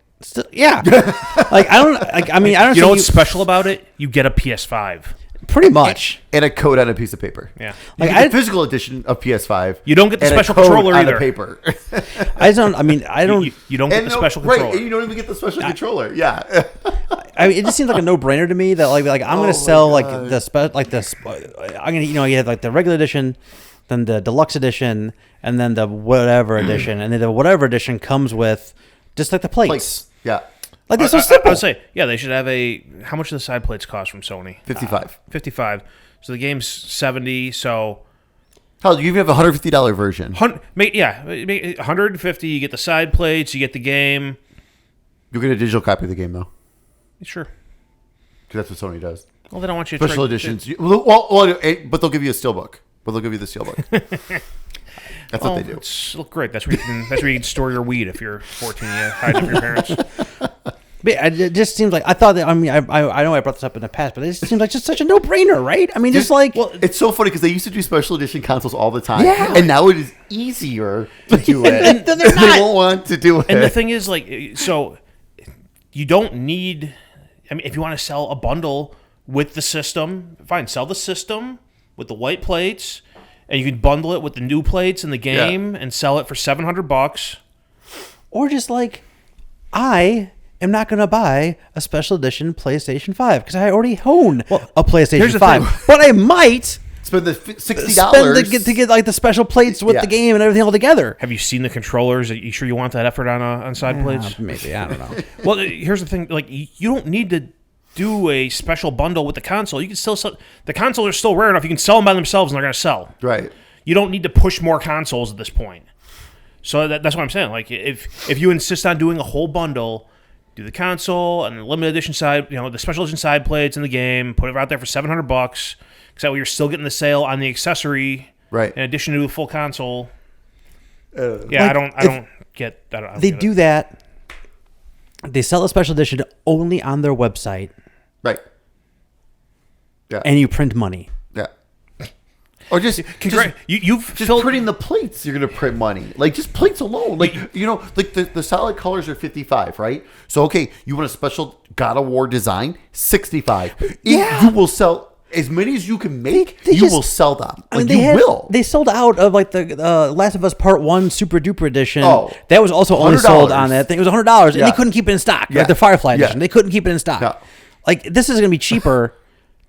Yeah. I don't. I don't. You know what's special about it? You get a PS5. Pretty much. And a code on a piece of paper. Yeah. You Like, get the physical edition of PS5. You don't get the and a special code controller on either. the paper. I don't. You don't get the special controller. Right, and you don't even get the special controller. Yeah. I mean, it just seems like a no-brainer to me that like I'm gonna sell like God. I'm gonna you have like the regular edition, then the deluxe edition, and then the whatever edition, and then the whatever edition comes with just like the plates. Yeah. Like they're so I simple. would say, yeah, they should have how much do the side plates cost from Sony? 55. 55. So the game's 70. So Hell, you even have a $150 version. 150. You get the side plates. You get the game. You'll get a digital copy of the game, though. Sure. Because that's what Sony does. Well, they don't want you to Special editions. But they'll give you a steelbook. But they'll give you the steelbook. That's what they do. It's look great. That's where you can store your weed if you're 14. Yeah, hide it from your parents. But it just seems like I thought that. I mean, I know I brought this up in the past, but it just seems like just such a no-brainer, right? I mean, just like It's so funny because they used to do special edition consoles all the time. Yeah. And now it is easier to do it. and they're They not. won't want to do it. And the thing is, like, so you don't need. I mean, if you want to sell a bundle with the system, fine. Sell the system with the white plates, and you can bundle it with the new plates in the game and sell it for $700. or just like I am not going to buy a special edition PlayStation 5 because I already own a PlayStation here's the 5. thing. But I might Spend the $60. spend to get like the special plates with Yeah. the game and everything all together. Have you seen the controllers? Are you sure you want that effort on side plates? Maybe, I don't know. Well, here's the thing: like, you don't need to do a special bundle with the console. You can still sell the consoles are still rare enough. You can sell them by themselves, and they're going to sell. Right. You don't need to push more consoles at this point. So that's what I'm saying. Like, if you insist on doing a whole bundle, do the console and the limited edition side, the special edition side plates in the game, put it out there for $700. Because that way you're still getting the sale on the accessory, Right. in addition to the full console. I don't get. I don't They get do it. that. They sell a special edition only on their website, Right. Yeah. and you print money. Yeah. Or You've just filled. printing the plates, you're gonna print money. Like just plates alone. Like like the solid colors are 55, right? So okay, you want a special God of War design, 65. Yeah. You will sell as many as you can make. They You just- will sell them. I mean, Like will. They sold out of like the Last of Us Part 1 Super Duper Edition. Oh. That was also only sold $100. on that thing. It was $100, and Yeah. they couldn't keep it in stock. Yeah. Like the Firefly Yeah. Edition, they couldn't keep it in stock. No. Like this is going to be cheaper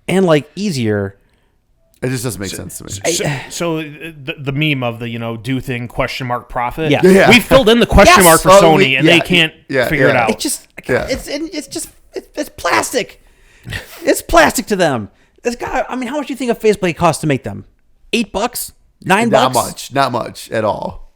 and like easier. It just doesn't make sense to me. So the meme of the do thing ? Profit. Yeah. Yeah. We filled in the question Yes. mark for Oh, Sony, and they can't figure it yeah. out. It just Yeah. it's plastic. It's plastic to them. This guy. I mean, how much do you think a faceplate costs to make them? $8, $9. Not much at all.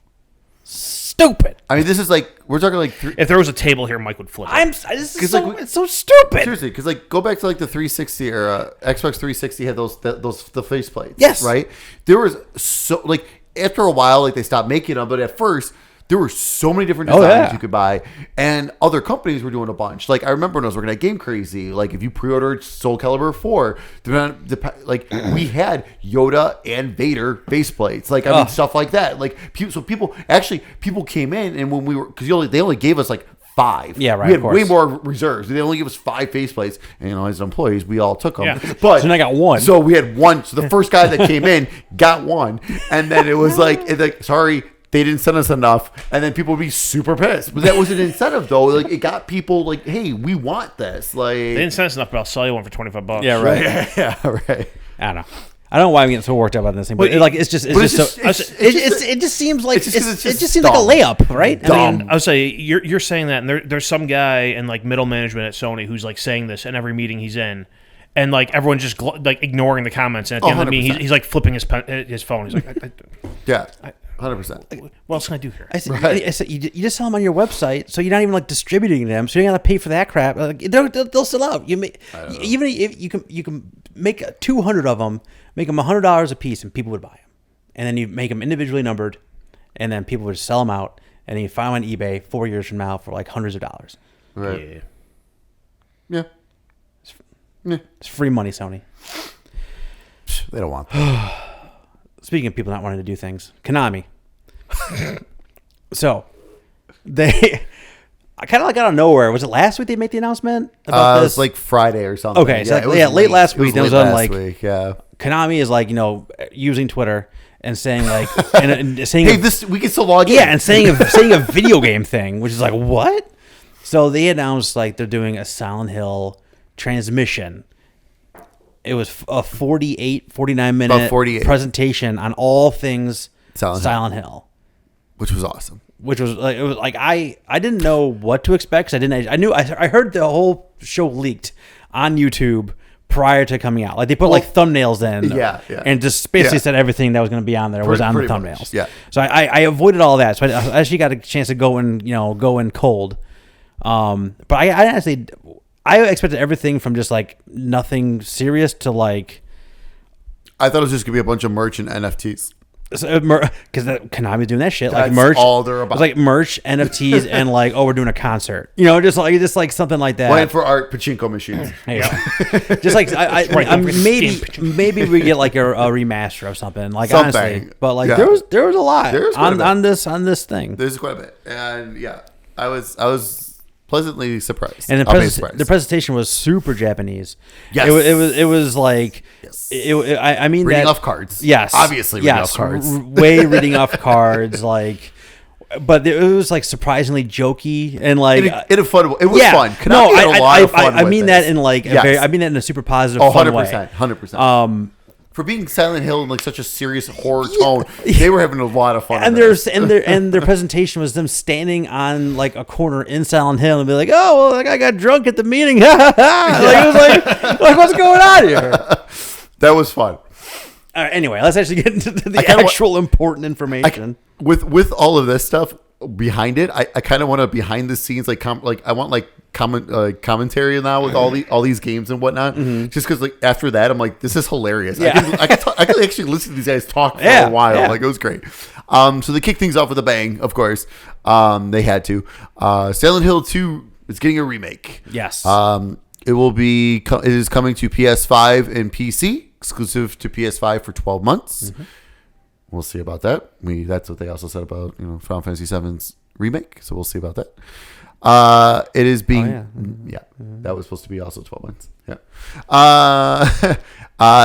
Stupid. I mean, this is like we're talking like If there was a table here, Mike would flip it. This is like, it's so stupid. seriously, because like go back to like the 360 or Xbox 360 had the face plates. Yes. right. There was so like after a while like they stopped making them, but at first there were so many different designs you could buy, and other companies were doing a bunch. Like I remember when I was working at Game Crazy, like if you pre-ordered Soul Calibur 4, like we had Yoda and Vader faceplates, like I mean stuff like that. Like so people came in, and when we were because they only gave us like 5. Yeah, right, We had of course. way more reserves. They only gave us 5 faceplates, and as employees, we all took them. Yeah. But So then I got one. So we had one. So the first guy that came in got one, and then it was like sorry. They didn't send us enough, and then people would be super pissed. But that was an incentive, though. Like it got people like, "Hey, we want this." Like They didn't send us enough, but I'll sell you one for $25. Yeah, right. yeah, right. I don't know. I don't know why I'm getting so worked up about this thing, but Well, it just seems like it's just it just seems like a dumb. layup, right? Dumb. I would say you're saying that, and there's some guy in like middle management at Sony who's like saying this in every meeting he's in, and like everyone's just like ignoring the comments, and at the end of the meeting, 100%. he's like flipping his phone. He's like, Yeah, 100%. "What else can I do here?" I said you just sell them on your website, so you're not even like distributing them, so you don't got to pay for that crap. Like, they'll sell out. Even if you can make 200 of them, make them $100 a piece, and people would buy them. And then you make them individually numbered, and then people would sell them out, and then you find them on eBay 4 years from now for like hundreds of dollars. Right. Yeah. Yeah. It's free money, Sony. They don't want that. Speaking of people not wanting to do things, Konami. So, they kind of like out of nowhere. Was it last week they made the announcement about this? It was like Friday or something. Okay, so late last week. It was on like yeah. Konami is like using Twitter and saying like and saying hey, this we can still log in. Yeah, and saying a video game thing, which is like what? So they announced like they're doing a Silent Hill transmission. It was a 49 minute presentation on all things Silent Hill, which was awesome. Which was like it was like I didn't know what to expect because I heard the whole show leaked on YouTube prior to coming out. Like they put like thumbnails in, and just basically said everything that was going to be on there was on the thumbnails. Much, yeah. So I avoided all that. So I actually got a chance to go in cold. But I honestly expected everything from just like nothing serious to like. I thought it was just gonna be a bunch of merch and NFTs. Because Konami's doing that shit. That's like merch, all they're about. It's like merch, NFTs, and like we're doing a concert. Just like something like that. Waiting for art pachinko machines. There you go. Just like maybe we get like a remaster of something. Like honestly, but like there was a lot on this thing. There's quite a bit, and I was pleasantly surprised. And the presentation was super Japanese. Yes, it was like. Yes. I mean reading off cards. Yes, obviously reading off cards. Way reading off cards, like. But it was like surprisingly jokey and like in a fun way. It was fun. Konami had a lot of fun. I mean that in like I mean that in a super positive, fun way. 100%. For being Silent Hill in like such a serious horror tone, they were having a lot of fun. And their presentation was them standing on like a corner in Silent Hill and be like, "Oh, well, like I got drunk at the meeting." Like it was like what's going on here? That was fun. Anyway, let's actually get into the actual important information. With all of this stuff behind it, I kind of want a behind the scenes I want like commentary now with all these games and whatnot. Mm-hmm. Just because like after that, I'm like, this is hilarious. Yeah. I could actually listen to these guys talk for a while. Yeah. Like it was great. So they kicked things off with a bang. Of course, they had to. Silent Hill 2 is getting a remake. Yes. It is coming to PS5 and PC, exclusive to PS5 for 12 months. Mm-hmm. We'll see about that. That's what they also said about Final Fantasy VII's remake. So we'll see about that. It is being that was supposed to be also 12 months. Yeah.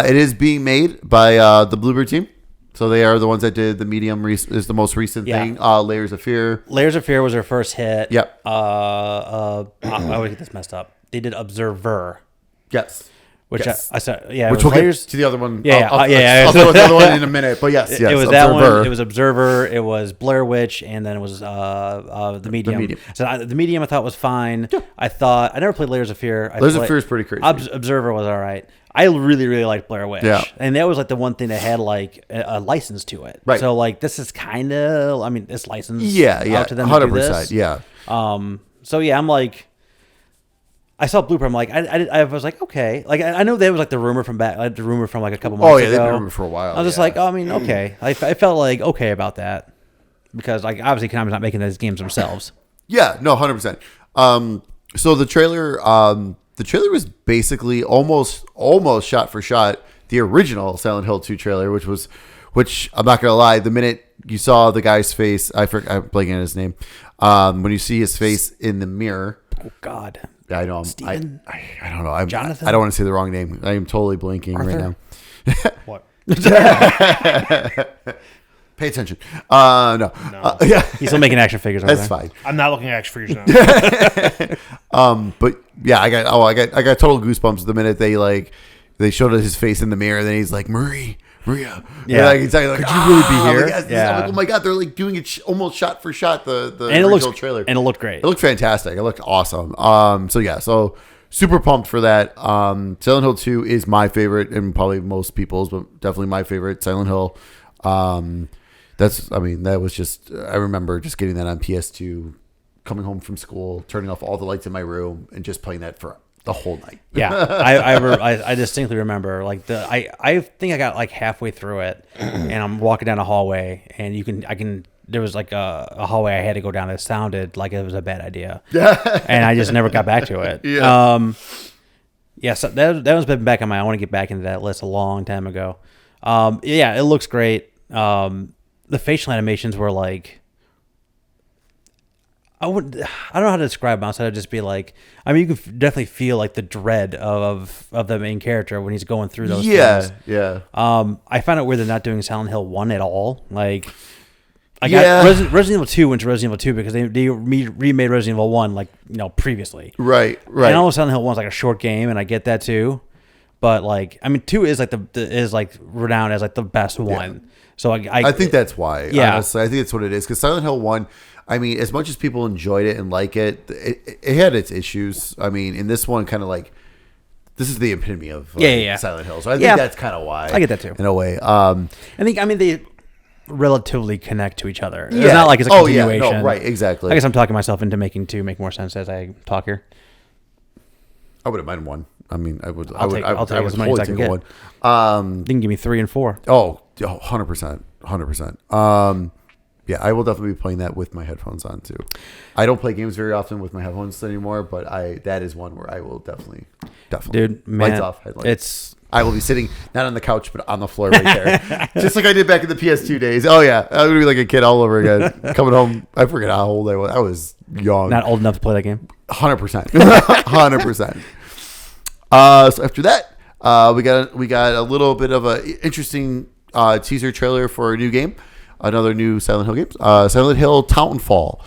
It is being made by the Bluebird team. So they are the ones that did the Medium is the most recent thing. Layers of Fear. Layers of Fear was their first hit. Yep. I always get this messed up. They did Observer. Yes. Which yes. I said, yeah. Which we'll get to the other one. Yeah, I'll throw the other one in a minute. But yes, it was Observer. That one. It was Observer. It was Blair Witch, and then it was the Medium. The Medium. So the Medium I thought was fine. Yeah. I never played Layers of Fear. Layers of Fear is pretty crazy. Observer was all right. I really, really liked Blair Witch. Yeah. And that was like the one thing that had like a license to it. Right. So like this is kind of, I mean, it's licensed. Yeah. Out to them 100%. Yeah. So yeah, I'm like. I saw Blueprint. I'm like, I was like, okay. Like, I know that was like the rumor from like a couple months ago. Oh, yeah, they've been rumor for a while. I was just like, I mean, okay. I felt like okay about that because, like, obviously Konami's not making those games themselves. Yeah, no, 100%. So the trailer was basically almost shot for shot the original Silent Hill 2 trailer, which I'm not gonna lie, the minute you saw the guy's face, I'm blanking on his name. When you see his face in the mirror. Oh God. I know. I don't know. Jonathan? I don't want to say the wrong name. I am totally blinking Arthur? right now. What? Pay attention. No. Yeah. He's still making action figures. That's fine. I'm not looking at action figures now. But yeah, I got total goosebumps the minute they showed his face in the mirror. Then he's like, Maria. Yeah. Like, exactly. Like, could you really be here? Yes, yeah. I'm like, oh my God, they're like doing it almost shot for shot. The and original trailer, and it looked great. It looked fantastic. It looked awesome. So super pumped for that. Silent Hill 2 is my favorite, and probably most people's, but definitely my favorite Silent Hill. That was just. I remember just getting that on PS2, coming home from school, turning off all the lights in my room, and just playing that for the whole night. Yeah, I distinctly remember I think I got like halfway through it, and I'm walking down a hallway, and there was like a hallway I had to go down that sounded like it was a bad idea. Yeah, and I just never got back to it. Yeah. So that one's been back on my. I want to get back into that list a long time ago. Yeah, it looks great. The facial animations were like. I don't know how to describe him outside of just be like, I mean, you can definitely feel like the dread of the main character when he's going through those things. Yeah. I found it weird they're not doing Silent Hill 1 at all. Like, I got Resident Evil 2 went to Resident Evil 2 because they remade Resident Evil 1 like, previously. Right. And I know Silent Hill 1 is like a short game, and I get that too. But like, I mean, 2 is like is like renowned as like the best one. Yeah. So I think that's why. Yeah. Honestly, I think that's what it is. Because Silent Hill 1, I mean, as much as people enjoyed it and like it, it had its issues. I mean, in this one, kind of like, this is the epitome of Silent Hill. So I think that's kind of why. I get that too. In a way. I mean, they relatively connect to each other. It's not like it's a continuation. Yeah. No, right, exactly. I guess I'm talking myself into making 2 make more sense as I talk here. I wouldn't mind 1. I mean, I would. I'll take as many as I can get. 1. You can give me 3 and 4. Oh, 100%. 100%. Yeah, I will definitely be playing that with my headphones on too. I don't play games very often with my headphones anymore, but that is one where I will definitely. Dude, man, lights off, headlights. I will be sitting not on the couch but on the floor right there, just like I did back in the PS2 days. Oh yeah, I would be like a kid all over again. Coming home, I forget how old I was. I was young. Not old enough to play that game. 100%, 100%. So after that, we got a little bit of a interesting teaser trailer for a new game. Another new Silent Hill game, Silent Hill Townfall.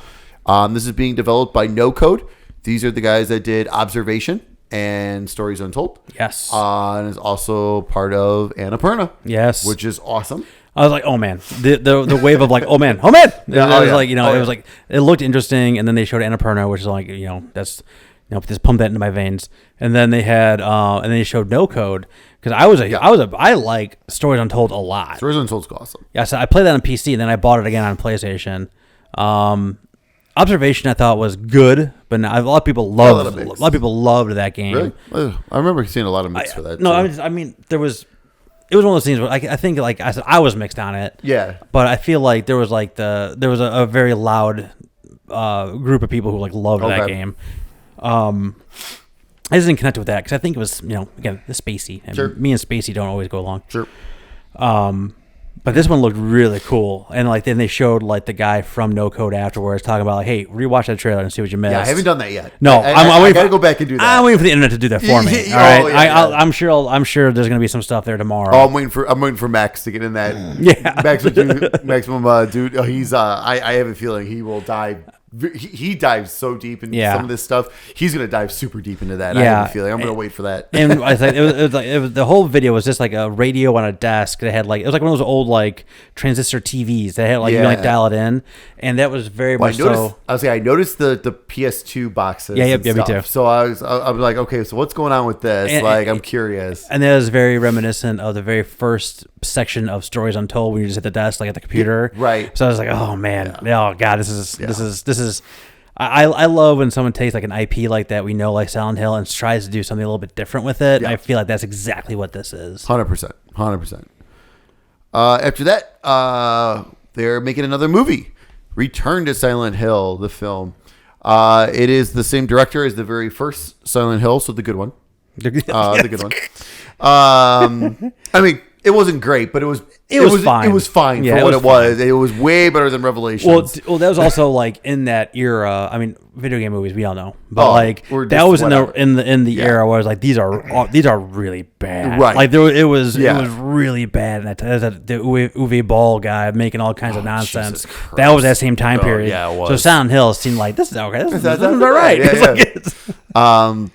This is being developed by No Code. These are the guys that did Observation and Stories Untold. Yes. And is also part of Annapurna. Yes. Which is awesome. I was like, oh man, the wave of like, oh man. It was like, it looked interesting, and then they showed Annapurna, which is like, that's, just pump that into my veins. And then they had, and then they showed No Code. Because I like Stories Untold a lot. Stories Untold is awesome. Yeah, so I played that on PC, and then I bought it again on PlayStation. Observation I thought was good, but a lot of people loved that game. Really? I remember seeing a lot of mix for that. No, too. I mean it was one of those things where I think like I said I was mixed on it. Yeah, but I feel like there was a very loud group of people who like loved that game. I just didn't connect with that because I think it was, again, the Spacey. And me and Spacey don't always go along. Sure. But this one looked really cool. And then they showed the guy from No Code afterwards talking about hey, rewatch that trailer and see what you missed. Yeah, I haven't done that yet. No, I gotta go back and do that. I'm waiting for the internet to do that for me. All right, yeah. I'm sure there's gonna be some stuff there tomorrow. Oh, I'm waiting for Max to get in that. Yeah, Maximum dude. He's I have a feeling he will dive. He dives so deep into some of this stuff. He's gonna dive super deep into that. I have a feeling. I'm gonna wait for that. And I think it was the whole video was just like a radio on a desk that had it was like one of those old transistor TVs that had you can dial it in, and that was very much so. I noticed the PS2 boxes. Yeah, me too. So I was like, okay, so what's going on with this? I'm curious. And that was very reminiscent of the very first section of Stories Untold when you just hit the desk at the computer. Right. So I was like, oh man, oh god, this is. I love when someone takes an IP like that we know Silent Hill and tries to do something a little bit different with it. Yeah. I feel like that's exactly what this is. 100%. After that, they're making another movie, Return to Silent Hill, the film. It is the same director as the very first Silent Hill, so the good one. The good one. I mean, it wasn't great, but it was fine. It was fine for what it was. It was way better than Revelations. Well, that was also in that era. I mean, video game movies we all know, but that was in the era where I was like, these are really bad. Right. It was really bad. And the Uwe Ball guy making all kinds of nonsense. That was that same time period. Yeah, it was. So Silent Hill seemed like this is okay. This is all right. Yeah.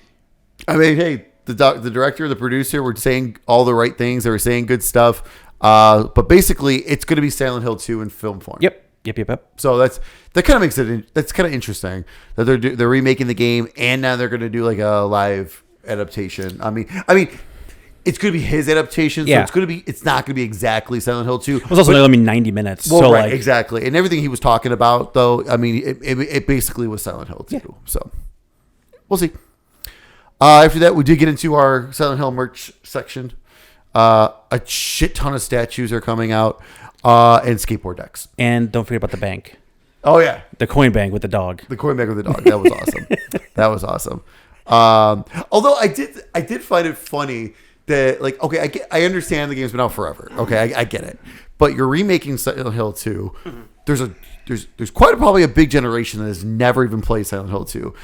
I mean, hey. The director, the producer were saying all the right things. They were saying good stuff. But basically, it's going to be Silent Hill 2 in film form. Yep. So that kind of makes it. That's kind of interesting that they're remaking the game and now they're going to do a live adaptation. I mean, it's going to be his adaptation. So it's not going to be exactly Silent Hill 2. It was also 90 minutes. Well, so right, exactly. And everything he was talking about, though, I mean, it basically was Silent Hill 2. Yeah. So we'll see. After that, we did get into our Silent Hill merch section. A shit ton of statues are coming out, and skateboard decks. And don't forget about the bank. Oh yeah, the coin bank with the dog. The coin bank with the dog. That was awesome. That was awesome. Although I did find it funny that I understand the game's been out forever. Okay, I get it. But you're remaking Silent Hill 2. There's there's probably a big generation that has never even played Silent Hill 2.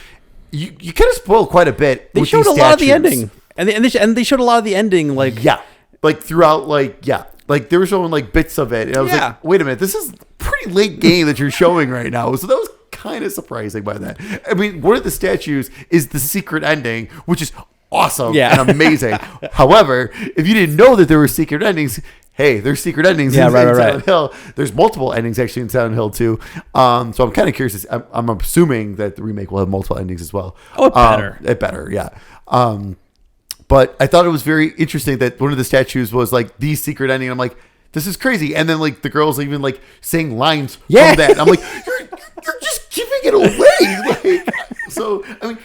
You kind of spoiled quite a bit. They showed a lot of the ending, and they showed a lot of the ending, like throughout, like they were showing like bits of it, and I was like, wait a minute, this is a pretty late game that you're showing right now. So that was kind of surprising by that. I mean, one of the statues is the secret ending, which is awesome and amazing. However, if you didn't know that there were secret endings, hey, there's secret endings in Silent Hill. There's multiple endings actually in Silent Hill 2. So I'm kind of curious. I'm assuming that the remake will have multiple endings as well. Oh, it better. It better, yeah. But I thought it was very interesting that one of the statues was like the secret ending. I'm like, this is crazy. And then like the girls even like saying lines from that. And I'm like, you're just giving it away. Like, so I mean,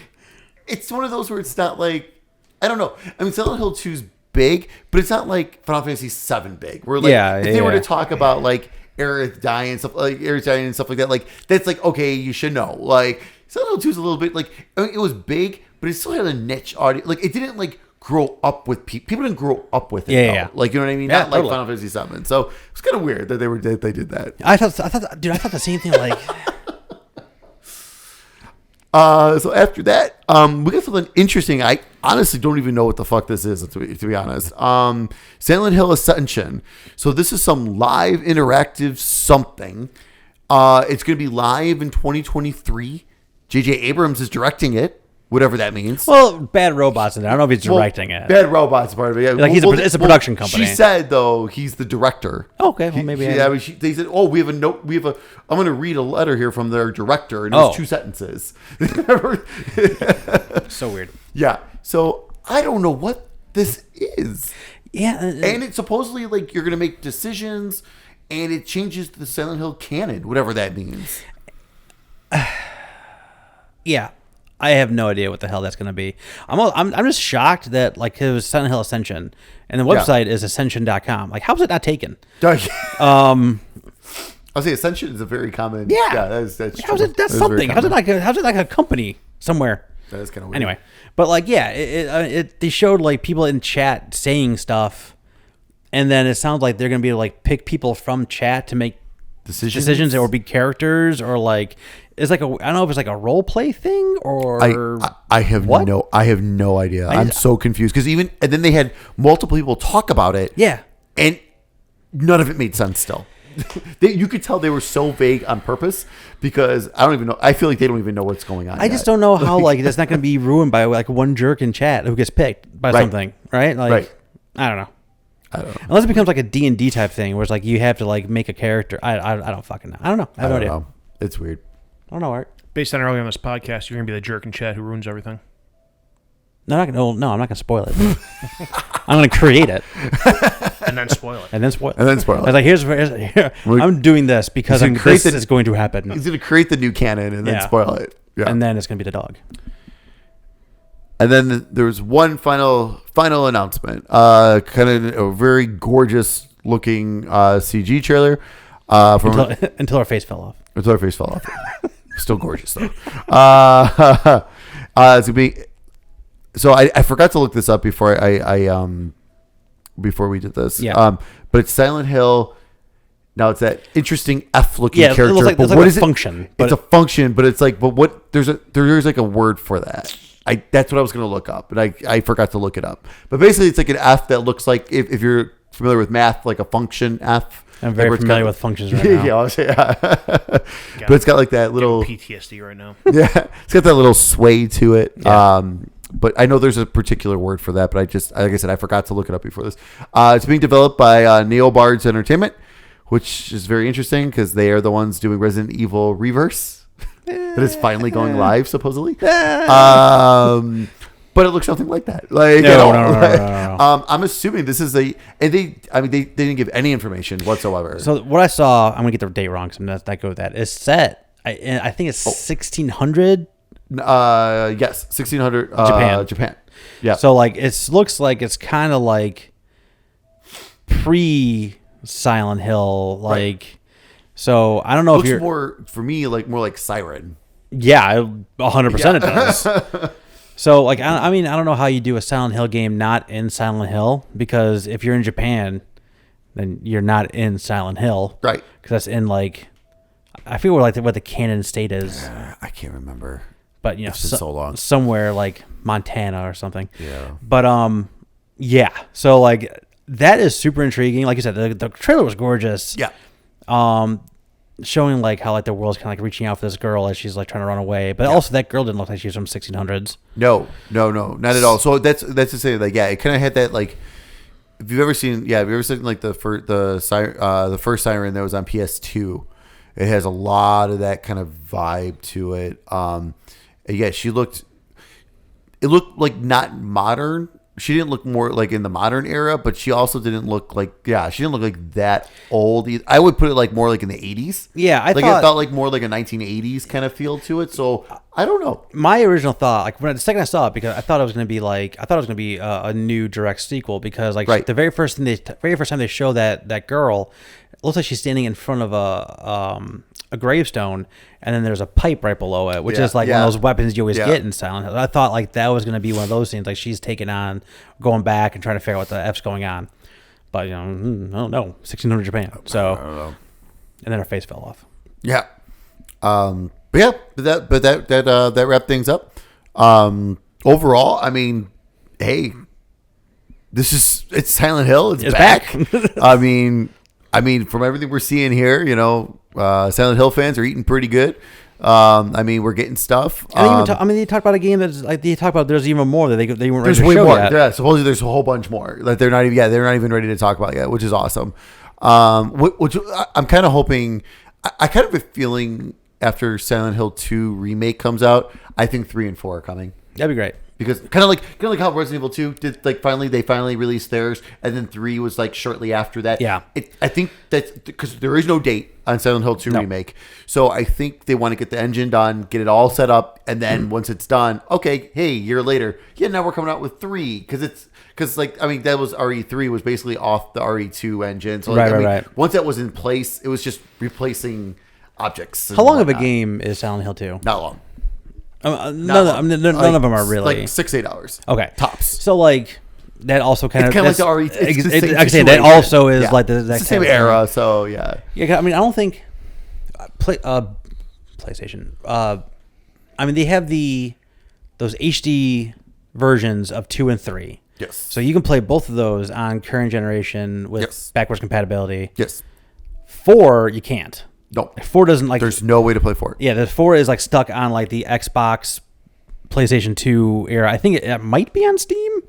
it's one of those where it's not like, I don't know. I mean, Silent Hill 2's big, but it's not like Final Fantasy 7 big. Where like if they were to talk about like Aerith dying and stuff like that, like that's like, okay, you should know. Like Silent Hill 2 is a little bit like, I mean, it was big, but it still had a niche audience. Like it didn't like grow up with people. People didn't grow up with it. Like, you know what I mean? Not like Final Fantasy 7. So it's kind of weird that they did that. I thought the same thing. Like, so after that, we got something interesting. I honestly don't even know what the fuck this is, to be honest. Silent Hill Ascension. So this is some live interactive something. It's going to be live in 2023. J.J. Abrams is directing it. Whatever that means. Well, Bad Robot's in there. I don't know if he's directing it. Bad Robot's part of it. Yeah. Like it's a production company. She said though he's the director. Oh, okay, well maybe. They said, "Oh, we have a note. I'm going to read a letter here from their director, and it was 2 sentences." So weird. Yeah. So I don't know what this is. Yeah, and it's supposedly like you're going to make decisions, and it changes the Silent Hill canon, whatever that means. Yeah. I have no idea what the hell that's going to be. I'm just shocked that like it was Silent Hill Ascension and the website is ascension.com. Like, how's it not taken? I'll say Ascension is a very common. Yeah, that's that's something. How's it like a company somewhere? That is kind of weird. Anyway, but like they showed like people in chat saying stuff, and then it sounds like they're going to be like pick people from chat to make decisions or be characters or like. It's like I don't know if it's like a role play thing or I have no idea. I'm so confused because and then they had multiple people talk about it. Yeah, and none of it made sense. Still, you could tell they were so vague on purpose because I don't even know. I feel like they don't even know what's going on. I just don't know how like that's not going to be ruined by like one jerk in chat who gets picked by something, right? Like I don't know. Unless it becomes like a D&D type thing where it's like you have to like make a character. I don't fucking know. I don't know. I have no idea. Know. It's weird. I don't know, Art. Based on earlier on this podcast, you're going to be the jerk in chat who ruins everything. No, I'm not going to spoil it. I'm going to create it. And then spoil it. I was like, here, I'm doing this because this is going to happen. He's going to create the new canon and then spoil it. Yeah. And then it's going to be the dog. And then there was one final announcement. Kind of a very gorgeous looking CG trailer. Until her face fell off. Until her face fell off. Still gorgeous though. It's gonna be. So I forgot to look this up before before we did this. Yeah. But it's Silent Hill. Now it's that interesting F-looking character. It looks like, but what like is it? Function. It's a function, but it's like, but what? There's like a word for that. That's what I was gonna look up, and I forgot to look it up. But basically, it's like an F that looks like if you're familiar with math, like a function F. I'm very familiar with functions right now. But it's got like that little PTSD right now. Yeah, it's got that little sway to it. Yeah. But I know there's a particular word for that. But like I said, I forgot to look it up before this. It's being developed by Neobards Entertainment, which is very interesting because they are the ones doing Resident Evil Reverse. That is finally going live, supposedly. But it looks something like that. Like no. I'm assuming this is they didn't give any information whatsoever. So what I saw, I'm gonna get the date wrong, so I'm not good with that. It's set. I think it's 1600. Yes, 1600. Japan. Yeah. So like it looks like it's kind of like pre Silent Hill, like. Right. So I don't know if you're more for me more like Siren. Yeah, 100% it does. So, like, I mean, I don't know how you do a Silent Hill game not in Silent Hill, because if you're in Japan, then you're not in Silent Hill. Right. Because that's in, like, I forget what the canon state is. I can't remember. But It's been so long. somewhere like Montana or something. Yeah. But yeah. So like that is super intriguing. Like you said, the trailer was gorgeous. Yeah. Showing like how like the world's kind of like reaching out for this girl as she's like trying to run away. But also that girl didn't look like she was from 1600s. No, not at all. So that's to say, like, yeah, it kind of had that, like, if you've ever seen like the first Siren that was on PS2, it has a lot of that kind of vibe to it. Yeah, it looked like not modern. She didn't look more like in the modern era, but she also didn't look like, she didn't look like that old. I would put it like more like in the 80s. Yeah, it felt like more like a 1980s kind of feel to it. So I don't know. My original thought, like the second I saw it, because I thought it was going to be a new direct sequel, because like the very first time they show that girl, it looks like she's standing in front of a gravestone, and then there's a pipe right below it, which is like one of those weapons you always get in Silent Hill. I thought like that was going to be one of those scenes, like she's taking on, going back and trying to figure out what the F's going on. But I don't know, 1600 Japan. So, I don't know. And then her face fell off. Yeah. But that wrapped things up. Overall, I mean, hey, it's Silent Hill. It's back. I mean, from everything we're seeing here, Silent Hill fans are eating pretty good. I mean, we're getting stuff. They talked about a game that's like there's even more that they weren't ready to show. There's way more. Yet. Yeah, supposedly there's a whole bunch more that they're not even ready to talk about yet, which is awesome. Which I'm kind of hoping. I kind of have a feeling after Silent Hill 2 remake comes out, I think 3 and 4 are coming. That'd be great. Because kind of like how Resident Evil 2 did, like they finally released theirs, and then 3 was like shortly after that. Yeah. I think that's because there is no date on Silent Hill 2 remake. So I think they want to get the engine done, get it all set up, and then once it's done, okay, hey, a year later, now we're coming out with 3 because that was RE3 was basically off the RE2 engine. So right. Once that was in place, it was just replacing objects. How long of a game is Silent Hill 2? Not long. None of them are really like 6-8 hours. Okay, tops. So like that also kind of like the RE. I say that also is like the same era. So yeah. I mean, I don't think PlayStation. I mean, they have those HD versions of 2 and 3. Yes. So you can play both of those on current generation with backwards compatibility. Yes. 4 you can't. No. 4 doesn't like. There's no way to play 4. Yeah, the 4 is like stuck on like the Xbox, PlayStation 2 era. I think it might be on Steam.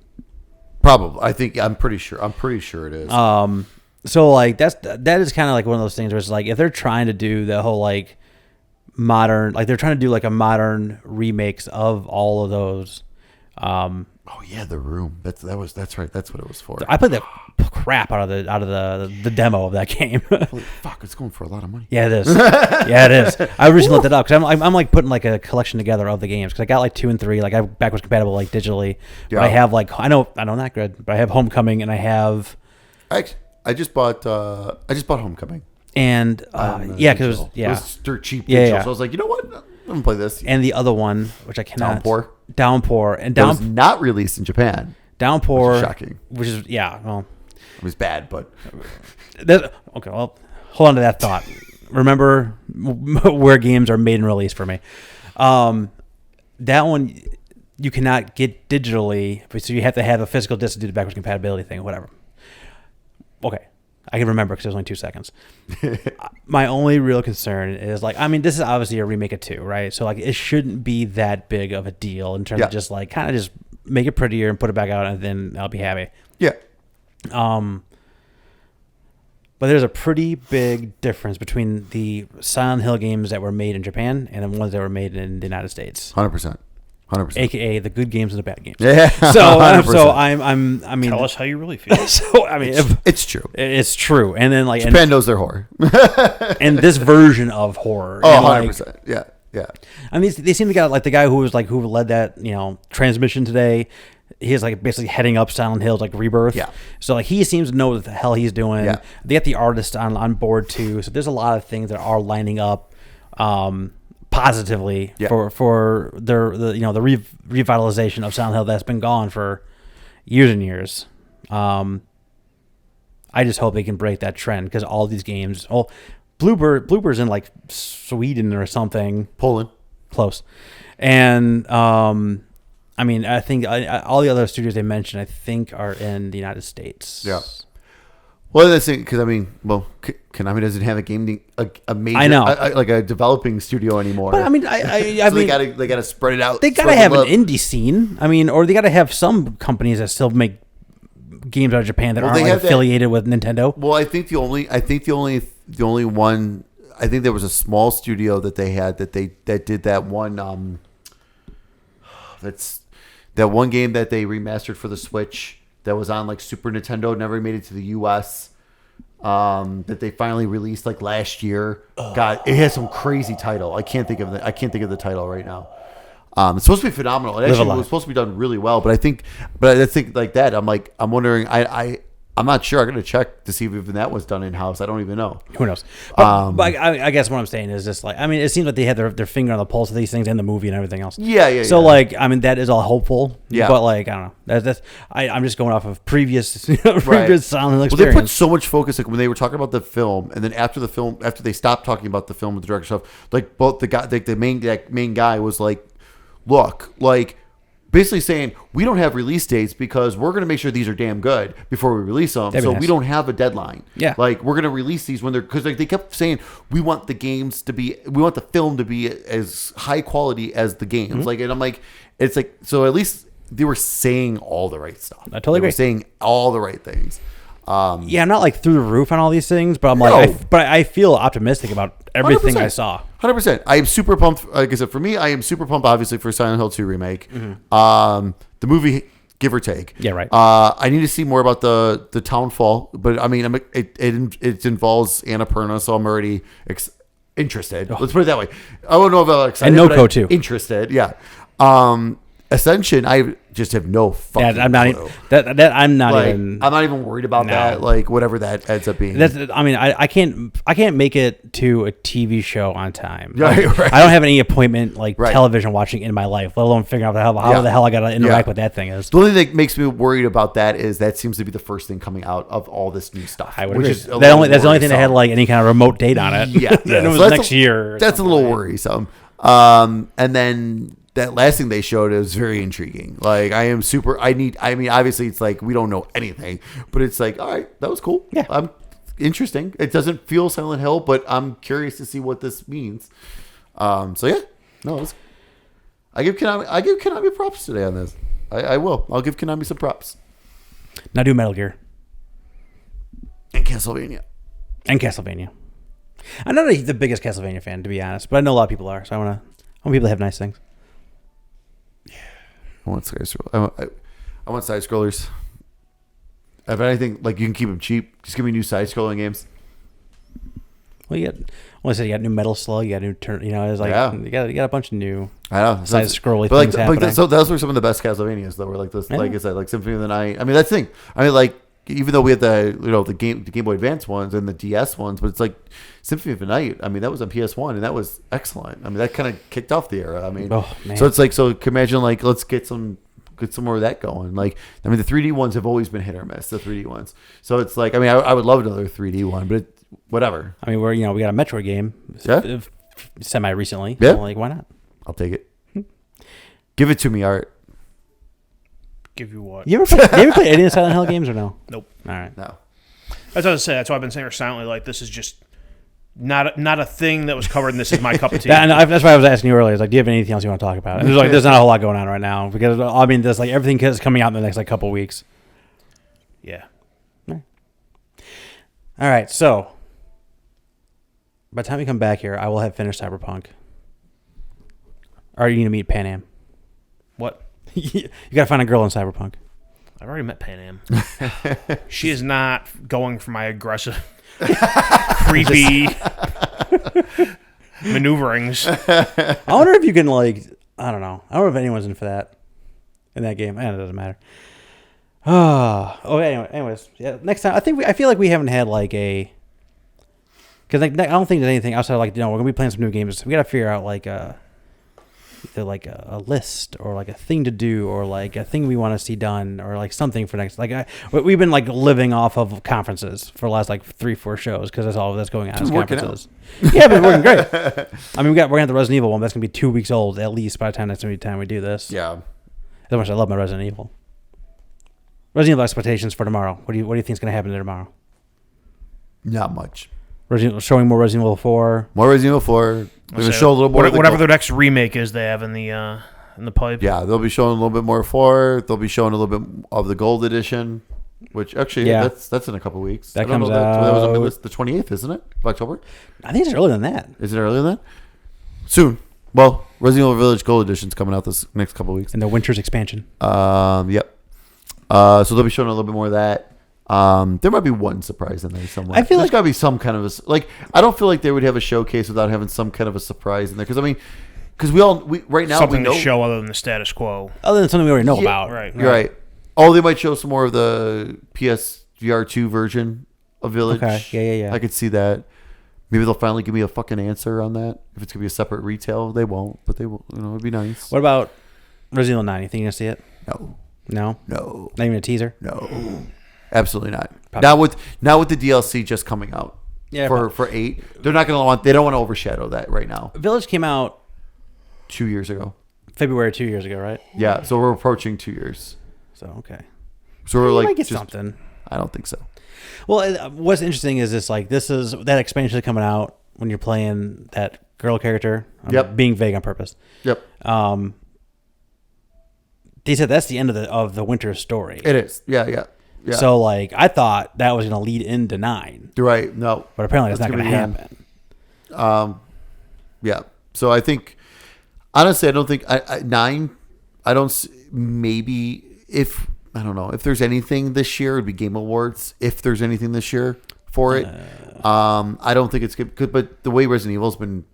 Probably. I'm pretty sure it is. So like that is kind of like one of those things where it's like if they're trying to do the whole like modern, like they're trying to do like a modern remakes of all of those. Oh yeah, The Room. That's right. That's what it was for. I played the crap out of the demo of that game. Holy fuck, it's going for a lot of money. Yeah, it is. Yeah, it is. I recently looked it up because I'm like putting like a collection together of the games because I got like 2 and 3. Like I have backwards compatible like digitally. Yeah. But I have like I know not good, but I have Homecoming and I have. I just bought Homecoming. And because it was dirt cheap. Digital, yeah. So I was like, you know what? I'm gonna play this. And the other one, which I cannot. Downpour. And that was not released in Japan. Downpour. Which is shocking. Well, it was bad, but okay. Well, hold on to that thought. Remember where games are made and released for me. That one you cannot get digitally, so you have to have a physical disc to do the backwards compatibility thing, whatever. Okay. I can remember because it was only 2 seconds. My only real concern is like, I mean, this is obviously a remake of 2, right? So like, it shouldn't be that big of a deal in terms of just like kind of just make it prettier and put it back out, and then I'll be happy. Yeah. But there's a pretty big difference between the Silent Hill games that were made in Japan and the ones that were made in the United States. 100%. AKA the good games and the bad games. Yeah. So I mean, tell us how you really feel. So I mean, it's true. It's true. And then like Japan knows their horror. And this version of horror. Oh, 100%. Yeah. Yeah. I mean, they seem to got like the guy who led that, transmission today. He's like basically heading up Silent Hill's like rebirth. Yeah. So like he seems to know what the hell he's doing. Yeah. They got the artist on board too. So there's a lot of things that are lining up positively for the revitalization of Silent Hill that's been gone for years and years. I just hope they can break that trend because all these games, Bloober's in like Sweden or something. Poland. Close. And I mean, I think all the other studios they mentioned, I think, are in the United States. Yeah. Well, that's it, because I mean, Konami doesn't have a major, I know, like a developing studio anymore. But I mean, I mean, they gotta spread it out. They gotta have an indie scene. I mean, or they gotta have some companies that still make games out of Japan that aren't like affiliated with Nintendo. Well, I think the only one. I think there was a small studio that they had that did that one. That one game that they remastered for the Switch that was on like Super Nintendo, never made it to the US. That they finally released like last year. God, it has some crazy title. I can't think of the title right now. It's supposed to be phenomenal. It actually was supposed to be done really well, but I think like that. I'm wondering. I'm not sure. I'm gonna check to see if even that was done in house. I don't even know. Who knows? But I guess what I'm saying is just like, I mean, it seems like they had their finger on the pulse of these things in the movie and everything else. Yeah. So like, I mean, that is all hopeful. Yeah. But like, I don't know. I'm just going off of previous Silent Hill experience. Well, they put so much focus, like when they were talking about the film, and then after they stopped talking about the film with the director stuff, like both the guy, like the main guy was like, look, like, basically saying we don't have release dates because we're going to make sure these are damn good before we release them. So we don't have a deadline. Yeah. Like we're going to release these when they're, because like they kept saying we want the film to be as high quality as the games. Mm-hmm. Like, and I'm like, it's like, so at least they were saying all the right stuff. I totally agree. They were saying all the right things. Yeah, I'm not like through the roof on all these things, but I'm like, but I feel optimistic about everything 100%. I saw. 100%. I am super pumped. Like I said, for me, I am super pumped, obviously, for Silent Hill 2 remake. Mm-hmm. The movie, give or take. Yeah, right. I need to see more about the Townfall, but I mean, it involves Annapurna, so I'm already interested. Oh. Let's put it that way. I don't know if I'm excited, and Noko too. Interested, yeah. Ascension, I just have no fucking I'm not clue. I'm not even worried about that. Like whatever that ends up being. I mean, I can't make it to a TV show on time. Right. I don't have any appointment television watching in my life, let alone figuring out how the hell I gotta interact with that thing is. The only thing that makes me worried about that is that seems to be the first thing coming out of all this new stuff. I would agree. That's the only thing that had like any kind of remote date on it. Yeah, and it was next year. That's a little worrisome. And then that last thing they showed is very intriguing. Like I mean, obviously it's like we don't know anything, but it's like, all right, that was cool. Yeah. Interesting. It doesn't feel Silent Hill, but I'm curious to see what this means. So yeah, no, I give Konami props today on this. I will. I'll give Konami some props. Now do Metal Gear. And Castlevania. I'm not the biggest Castlevania fan, to be honest, but I know a lot of people are, so I want people to have nice things. I want side scrollers. I want side scrollers. If anything, like you can keep them cheap. Just give me new side scrolling games. Well, you got new Metal Slug. You got new turn. You know, it's like you got a bunch of new. I know side scrolling things happening. So those were some of the best Castlevanias that were like this. Like I said, like Symphony of the Night. I mean, that's the thing. I mean, like even though we had the Game Boy Advance ones and the DS ones, but it's like Symphony of the Night. I mean, that was on PS1 and that was excellent. I mean, that kind of kicked off the era. I mean, so it's like, so can imagine like let's get some more of that going. Like, I mean, the 3D ones have always been hit or miss. The 3D ones. So it's like, I mean, I would love another 3D one, but whatever. I mean, we got a Metroid game, semi recently. Yeah, so like why not? I'll take it. Give it to me, Art. Give you what? You ever play any of the Silent Hill games or no? Nope. All right. No. That's what I was saying. That's why I've been saying her silently. Like this is just not a thing that was covered, and this is my cup of tea. That's why I was asking you earlier. Like, do you have anything else you want to talk about? And there's not a whole lot going on right now because I mean, there's like everything is coming out in the next couple weeks. Yeah. All right. So by the time we come back here, I will have finished Cyberpunk. Are you gonna meet Pan Am? What? You gotta find a girl in Cyberpunk. I've already met Pan Am. She is not going for my aggressive, creepy maneuverings. I wonder if you can I don't know. I don't know if anyone's in for that in that game. It doesn't matter. Anyways, yeah. Next time, I feel like we haven't had a because I don't think there's anything outside of we're gonna be playing some new games. We gotta figure out either like a list or like a thing to do or like a thing we want to see done or like something for next. Like we've been like living off of conferences for the last like 3-4 shows because that's all that's going on is conferences. Yeah, but we're working great. I mean, we're gonna have the Resident Evil one. That's gonna be 2 weeks old at least by the time we do this. Yeah. That's how much I love my Resident Evil. Resident Evil expectations for tomorrow. What do you think is gonna happen there tomorrow? Not much. Showing more Resident Evil 4. More Resident Evil 4. They're going to show a little more. Whatever their next remake is they have in the pipe. Yeah, they'll be showing a little bit more 4. They'll be showing a little bit of the Gold Edition, which actually, that's in a couple weeks. That comes out. That was on my list. The 28th, isn't it? Of October? I think it's earlier than that. Is it earlier than that? Soon. Well, Resident Evil Village Gold Edition's coming out this next couple weeks. And the Winter's expansion. Yep. So they'll be showing a little bit more of that. There might be one surprise in there somewhere. I feel there's like got to be some kind of I don't feel like they would have a showcase without having some kind of a surprise in there. Because we right now something we know to show other than the status quo. Other than something we already know about. Right. You're right. Oh, they might show some more of the PSVR 2 version of Village. Okay. Yeah. I could see that. Maybe they'll finally give me a fucking answer on that. If it's gonna be a separate retail, they won't. But they will. It'd be nice. What about Resident Evil 9? You think you're gonna see it? No. No. Not even a teaser. No. Absolutely not. Probably. Not with the DLC just coming out. Yeah. For 8, they're not gonna want. They don't want to overshadow that right now. Village came out 2 years ago. February 2 years ago, right? Yeah. So we're approaching 2 years. So okay. So we're like might get something. I don't think so. Well, what's interesting is this is that expansion is coming out when you're playing that girl character. I'm being vague on purpose. Yep. They said that's the end of the winter story. It is. Yeah. So like I thought that was going to lead into 9. You're right. No. But apparently that's not going to happen. Yeah. So I think honestly, I don't think 9. I don't. Maybe if I don't know if there's anything this year, it'd be Game Awards. If there's anything this year for it, I don't think it's good. But the way Resident Evil's been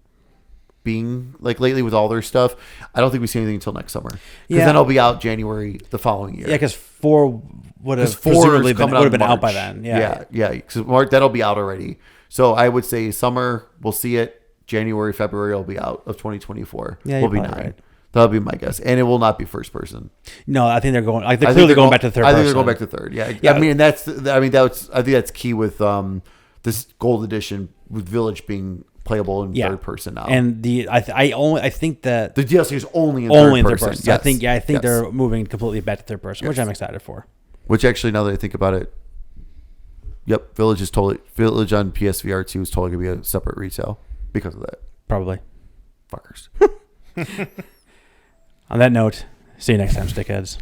being like lately with all their stuff, I don't think we see anything until next summer. Because then it'll be out January the following year. Yeah, because 4 would have presumably been out by then. Yeah. Because that'll be out already. So I would say summer we'll see it. January, February it'll be out of 2024. Yeah, will be 9. Right. That'll be my guess, and it will not be first person. No, I think they're going. They're clearly going back to third. I think they're going back to third. Yeah. I mean, I think that's key with this Gold Edition with Village being playable in third person now. And I think that the DLC is only in third person. Yes. I think they're moving completely back to third person, which I'm excited for. Which actually, now that I think about it, Village on PSVR 2 is totally gonna be a separate retail because of that. Probably. Fuckers. On that note, see you next time, stickheads.